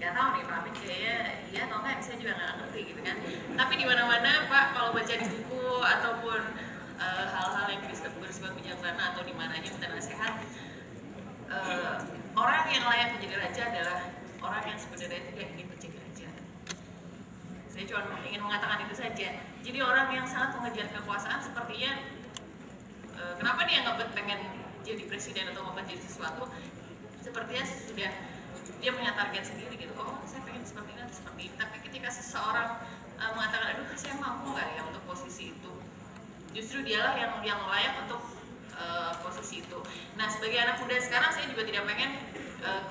nggak tahu nih Pak Amin kayaknya iya atau enggak, saya juga nggak ngerti gitu kan. Tapi di mana-mana Pak, kalau baca di buku ataupun hal-hal yang bersifat bijaksana atau di mananya minta nasihat, orang yang layak menjadi raja adalah orang yang sebenarnya tidak ingin menjadi raja. Saya cuma ingin mengatakan itu saja. Jadi orang yang sangat mengejar kekuasaan sepertinya kenapa dia nggak pengen jadi presiden atau mau menjadi sesuatu, sepertinya sudah dia punya target sendiri gitu. Oh, saya pengen seperti ini atau seperti ini. Tapi ketika seseorang mengatakan, aduh saya mampu nggak ya untuk posisi itu, justru dialah yang layak untuk posisi itu. Nah, sebagai anak muda sekarang saya juga tidak pengen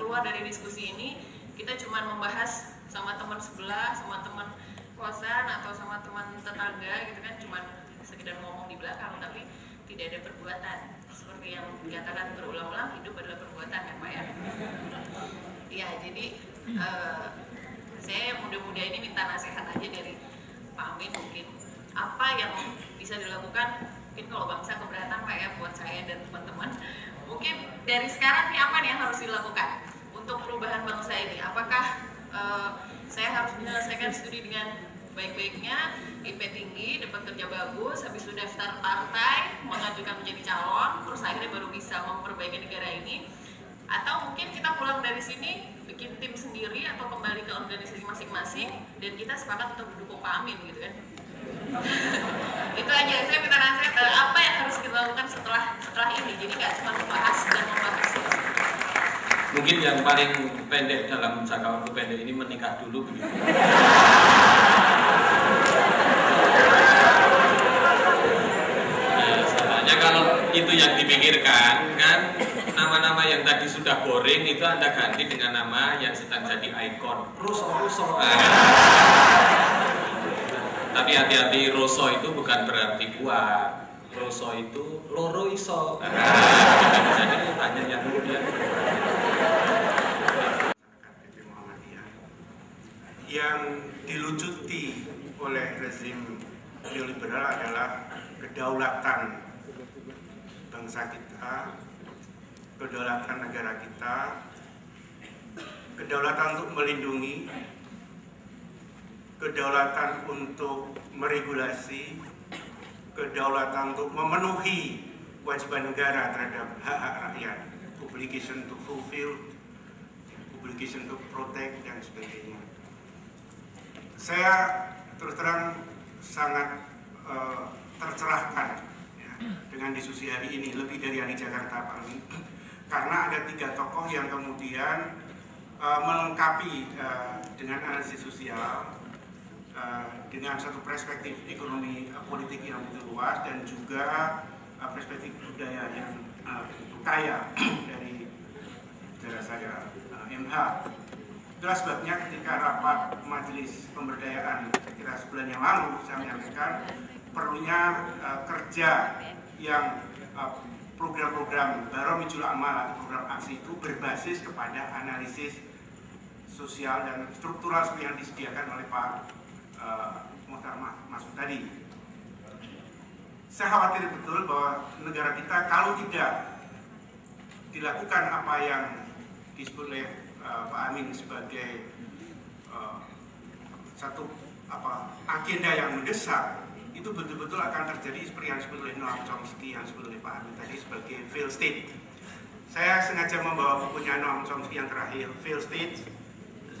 keluar dari diskusi ini kita cuma membahas sama teman sebelah, sama teman kosan atau sama teman tetangga gitu kan, cuma sekedar ngomong di belakang tapi tidak ada perbuatan. Seperti yang dikatakan berulang-ulang, hidup adalah perbuatan kan Pak ya. Ya, jadi saya muda-muda ini minta nasihat aja dari Pak Amin, mungkin apa yang bisa dilakukan. Mungkin kalau bangsa keberatan Pak ya, buat saya dan teman-teman, mungkin dari sekarang nih apa nih yang harus dilakukan untuk perubahan bangsa ini? Apakah saya harus menyelesaikan studi dengan baik-baiknya, IP tinggi, dapat kerja bagus, habis itu daftar partai, mengajukan menjadi calon, terus akhirnya baru bisa memperbaiki negara ini? Atau mungkin kita pulang dari sini bikin tim sendiri atau kembali ke organisasi masing-masing dan kita sepakat untuk mendukung Pak Amin gitu kan? Itu aja, saya minta nasihat apa yang harus kita lakukan setelah ini. Jadi nggak cuma membahas dan membahas. Mungkin yang paling pendek dalam jangka waktu pendek ini menikah dulu begitu. Nah, soalnya kalau itu yang dipikirkan kan, nama-nama yang tadi sudah boring itu Anda ganti dengan nama yang sedang jadi ikon. Roso. Tapi hati-hati, Roso itu bukan berarti kuat. Roso itu loro iso. Jadi banyak yang kemudian yang dilucuti oleh rezim neoliberal adalah kedaulatan bangsa kita, kedaulatan negara kita, kedaulatan untuk melindungi, kedaulatan untuk meregulasi, kedaulatan untuk memenuhi kewajiban negara terhadap hak-hak rakyat, obligation to fulfill, obligation to protect, dan sebagainya. Saya terus terang sangat tercerahkan ya, dengan diskusi hari ini, lebih dari yang di Jakarta Pak Amin, karena ada 3 tokoh yang kemudian melengkapi dengan analisis sosial, dengan satu perspektif ekonomi politik yang begitu luas, dan juga perspektif budaya yang begitu kaya dari saudara saya MH. Itulah sebabnya ketika rapat Majelis Pemberdayaan kira sebulan yang lalu saya menyampaikan perlunya kerja yang program-program Baromijul Amal atau program aksi itu berbasis kepada analisis sosial dan struktural seperti yang disediakan oleh Pak Muhtar Masud tadi. Saya khawatir betul bahwa negara kita kalau tidak dilakukan apa yang disebut oleh Pak Amin sebagai satu agenda yang mendesak, itu betul-betul akan terjadi seperti yang disebut oleh Noam Chomsky, yang disebut oleh Pak Amin tadi sebagai failed state. Saya sengaja membawa bukunya Noam Chomsky yang terakhir, Failed State,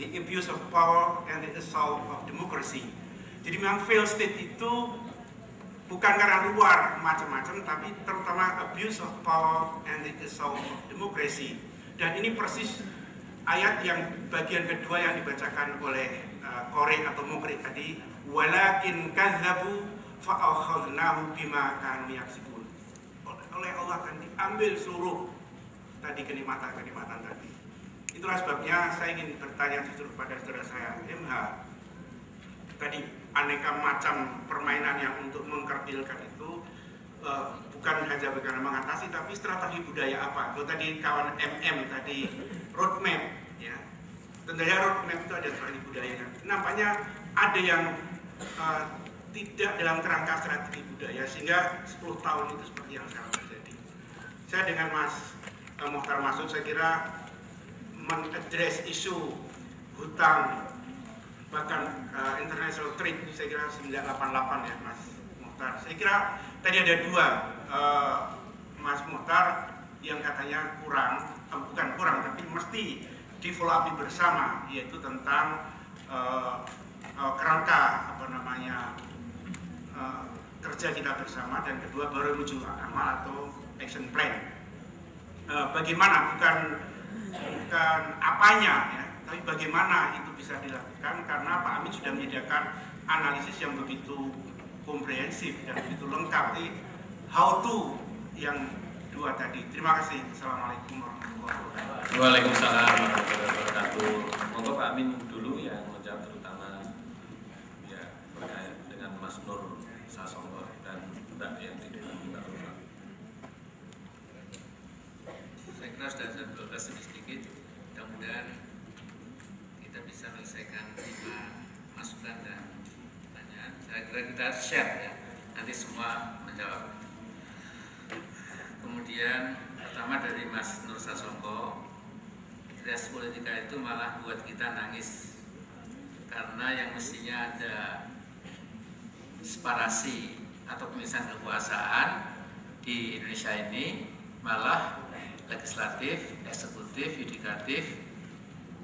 The Abuse of Power and the Assault of Democracy. Jadi memang failed state itu bukan karena luar macam-macam, tapi terutama abuse of power and the assault of democracy. Dan ini persis ayat yang bagian kedua yang dibacakan oleh Qori atau Mukri tadi, walakin kadzabu fa'akhadnahu bima kanu yaksibun. Oleh Allah akan diambil seluruh tadi kenikmatan-kenikmatan tadi. Itulah sebabnya saya ingin bertanya justru kepada saudara saya MH. Tadi aneka macam permainan yang untuk mengkerdilkan itu bukan hanya bagaimana mengatasi, tapi strategi budaya apa. Kalau tadi kawan MM tadi roadmap, ya tentunya roadmap itu ada strategi budaya. Nampaknya ada yang tidak dalam kerangka strategi budaya, sehingga 10 tahun itu seperti yang sekarang terjadi. Saya dengan Mas Muhtar Masud saya kira mengadres isu hutang, bahkan international trade, saya kira 988 ya Mas Muhtar. Saya kira tadi ada 2 Mas Muhtar yang katanya bukan kurang, tapi mesti di-follow up bersama, yaitu tentang kerangka kerja kita bersama, dan kedua Baromijul Amal atau action plan. Bagaimana bukan apanya ya, tapi bagaimana itu bisa dilakukan, karena Pak Amin sudah menyediakan analisis yang begitu komprehensif dan begitu lengkap. How to yang 2 tadi. Terima kasih. Assalamualaikum warahmatullahi wabarakatuh. Waalaikumsalam warahmatullahi wabarakatuh. Monggo Pak Amin dulu yang menjawab, terutama ya berkait dengan Mas Nur Sasongko dan Mbak Yanti dengan Mbak Rufa. Saya kira sudah berbahas sedikit. Mudah-mudahan kita bisa menyelesaikan 5 masukan dan pertanyaan. Saya kira kita share ya, nanti semua menjawab. Kemudian pertama dari Mas Nur Sasongko, integrasi politika itu malah buat kita nangis, karena yang mestinya ada separasi atau pemisahan kekuasaan di Indonesia ini malah legislatif, eksekutif, yudikatif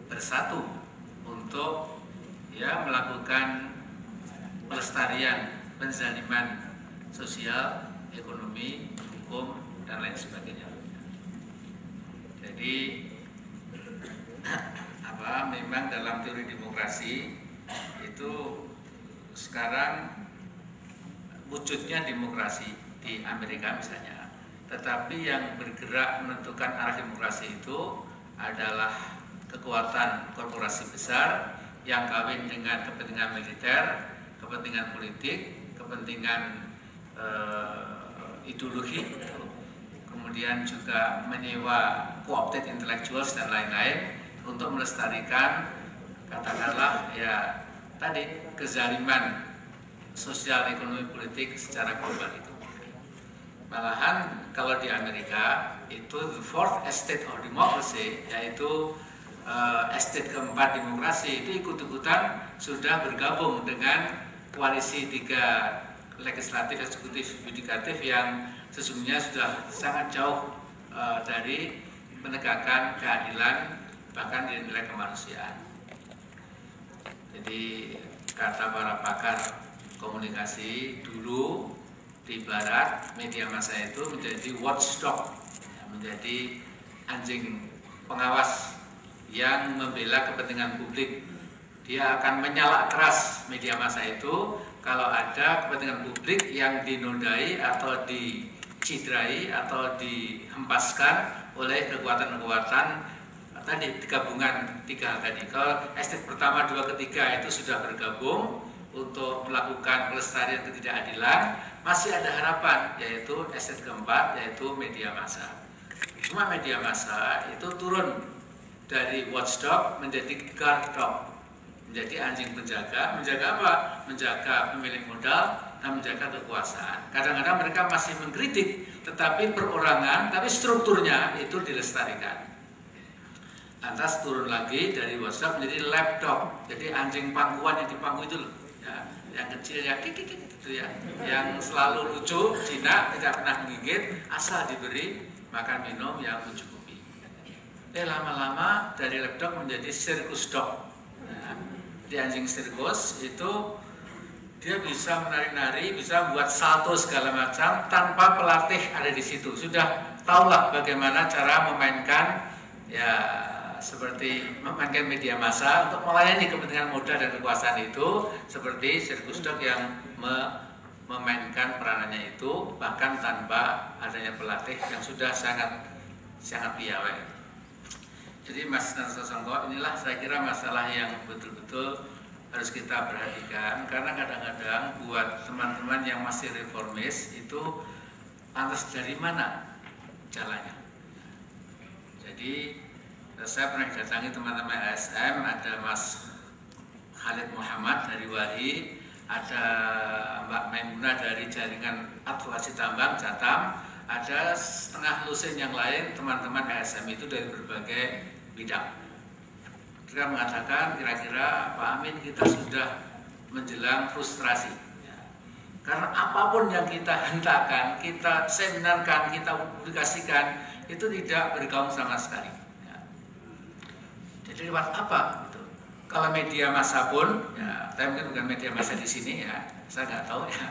bersatu untuk ya melakukan pelestarian, penzaliman sosial, ekonomi, hukum, dan lain sebagainya. Jadi memang dalam teori demokrasi itu sekarang wujudnya demokrasi di Amerika misalnya, tetapi yang bergerak menentukan arah demokrasi itu adalah kekuatan korporasi besar yang kawin dengan kepentingan militer, kepentingan politik, kepentingan ideologi, kemudian juga menyewa co-opted intellectuals dan lain-lain untuk melestarikan katakanlah ya tadi kezaliman sosial, ekonomi, politik secara global itu. Malahan kalau di Amerika itu the fourth estate of democracy, yaitu estate keempat demokrasi, itu ikut-ikutan sudah bergabung dengan koalisi 3 legislatif, eksekutif, yudikatif yang sesungguhnya sudah sangat jauh dari penegakan keadilan bahkan nilai kemanusiaan. Jadi kata para pakar komunikasi dulu di Barat, media massa itu menjadi watchdog, menjadi anjing pengawas yang membela kepentingan publik. Dia akan menyala keras media massa itu kalau ada kepentingan publik yang dinodai atau dicidrai atau dihempaskan oleh kekuatan-kekuatan tadi, gabungan 3 hal tadi. Kalau estate pertama, 2, ketiga itu sudah bergabung untuk melakukan pelestarian ketidakadilan, masih ada harapan, yaitu estate keempat, yaitu media massa. Cuma media massa itu turun dari watchdog menjadi guard dog, menjadi anjing penjaga. Menjaga apa? Menjaga pemilik modal dan menjaga kekuasaan. Kadang-kadang mereka masih mengkritik, tetapi perorangan, tapi strukturnya itu dilestarikan. Lantas turun lagi dari WhatsApp menjadi laptop, jadi anjing pangkuan yang dipangku itu loh, ya, yang kecil ya kikik gitu ya, yang selalu lucu, jinak, tidak pernah menggigit, asal diberi makan minum yang mencukupi. Lama-lama dari laptop menjadi sirkus dog. Nah, di anjing sirkus itu dia bisa menari-nari, bisa buat salto segala macam tanpa pelatih ada di situ. Sudah tahulah bagaimana cara memainkan ya seperti memainkan media massa untuk melayani kepentingan modal dan kekuasaan itu, seperti sirkus dog yang memainkan peranannya itu bahkan tanpa adanya pelatih yang sudah sangat piawai. Jadi Mas Narso-Songko, inilah saya kira masalah yang betul-betul harus kita perhatikan, karena kadang-kadang buat teman-teman yang masih reformis itu lantas dari mana jalannya. Jadi saya pernah datangi teman-teman ASM, ada Mas Khalid Muhammad dari Wali, ada Mbak Maimunah dari jaringan advokasi tambang Jatam, ada setengah lusin yang lain teman-teman ASM itu dari berbagai bidang. Kita mengatakan kira-kira Pak Amin kita sudah menjelang frustrasi, ya. Karena apapun yang kita hentakkan, kita seminarkan, kita publikasikan itu tidak bergaung sama sekali. Jadi lewat apa? Gitu. Kalau media massa pun, ya, tapi mungkin bukan media massa di sini ya, saya nggak tahu ya.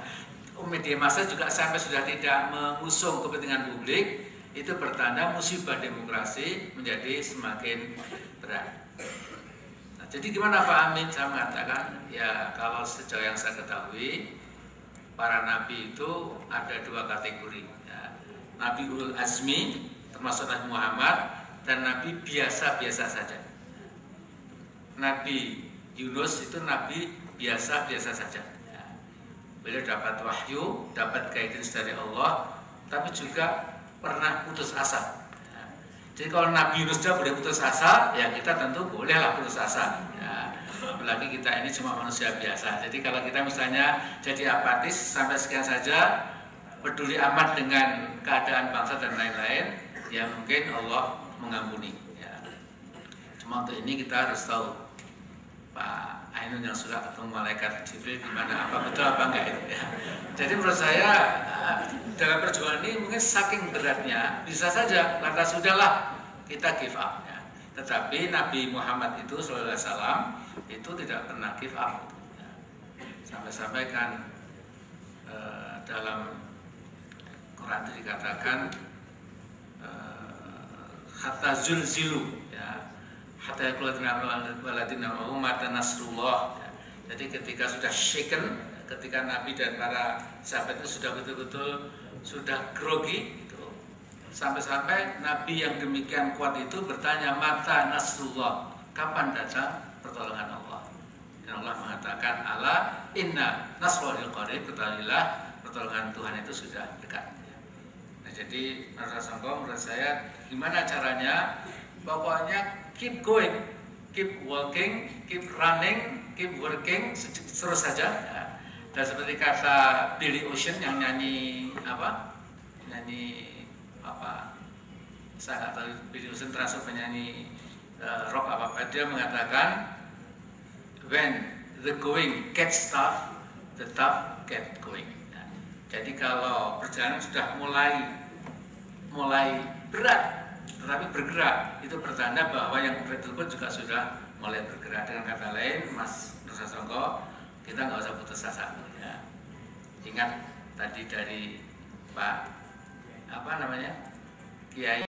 Media massa juga sampai sudah tidak mengusung kepentingan publik, itu pertanda musibah demokrasi menjadi semakin berat. Nah, jadi gimana Pak Amin? Saya mengatakan, ya kalau sejauh yang saya ketahui, para nabi itu ada 2 kategori. Ya. Nabi Ulul Azmi, termasuk Nabi Muhammad, dan nabi biasa-biasa saja. Nabi Yunus itu nabi biasa-biasa saja. Ya. Beliau dapat wahyu, dapat guidance dari Allah, tapi juga pernah putus asa. Ya. Jadi kalau Nabi Yunus sudah boleh putus asa, ya kita tentu bolehlah putus asa. Ya. Apalagi kita ini cuma manusia biasa. Jadi kalau kita misalnya jadi apatis sampai sekian saja, peduli amat dengan keadaan bangsa dan lain-lain, ya mungkin Allah mengampuni. Ya. Cuma untuk ini kita harus tahu Pak Ainun yang sudah ketemu malaikat Jibril gimana, apa betul apa enggak itu ya. Jadi menurut saya dalam perjuangan ini mungkin saking beratnya bisa saja lantas sudahlah kita give up ya. Tetapi Nabi Muhammad itu SAW itu tidak pernah give up ya. Sampai-sampai kan dalam Quran itu dikatakan hatta zulzilu ya, hatta yaqulatina waladina ummatan nasrullah. Jadi ketika sudah shaken, ketika Nabi dan para sahabat itu sudah betul-betul sudah grogi gitu. Sampai-sampai Nabi yang demikian kuat itu bertanya, mata nasrullah, kapan datang pertolongan Allah? Dan Allah mengatakan, ala inna nasrullahi qarib, ketahuilah pertolongan Tuhan itu sudah dekat. Nah, jadi menurut saya gimana caranya? Pokoknya keep going, keep walking, keep running, keep working, terus saja. Ya. Dan seperti kata Billy Ocean yang nyanyi apa? penyanyi apa, saya nggak tahu video termasuk penyanyi rock apa, dia mengatakan when the going gets tough, the tough get going. Nah, jadi kalau perjalanan sudah mulai berat tetapi bergerak, itu pertanda bahwa yang berat pun juga sudah mulai bergerak. Dengan kata lain, Mas Nur Sasongko, kita nggak usah putus asa. Ya. Ingat tadi dari Pak apa namanya Kiai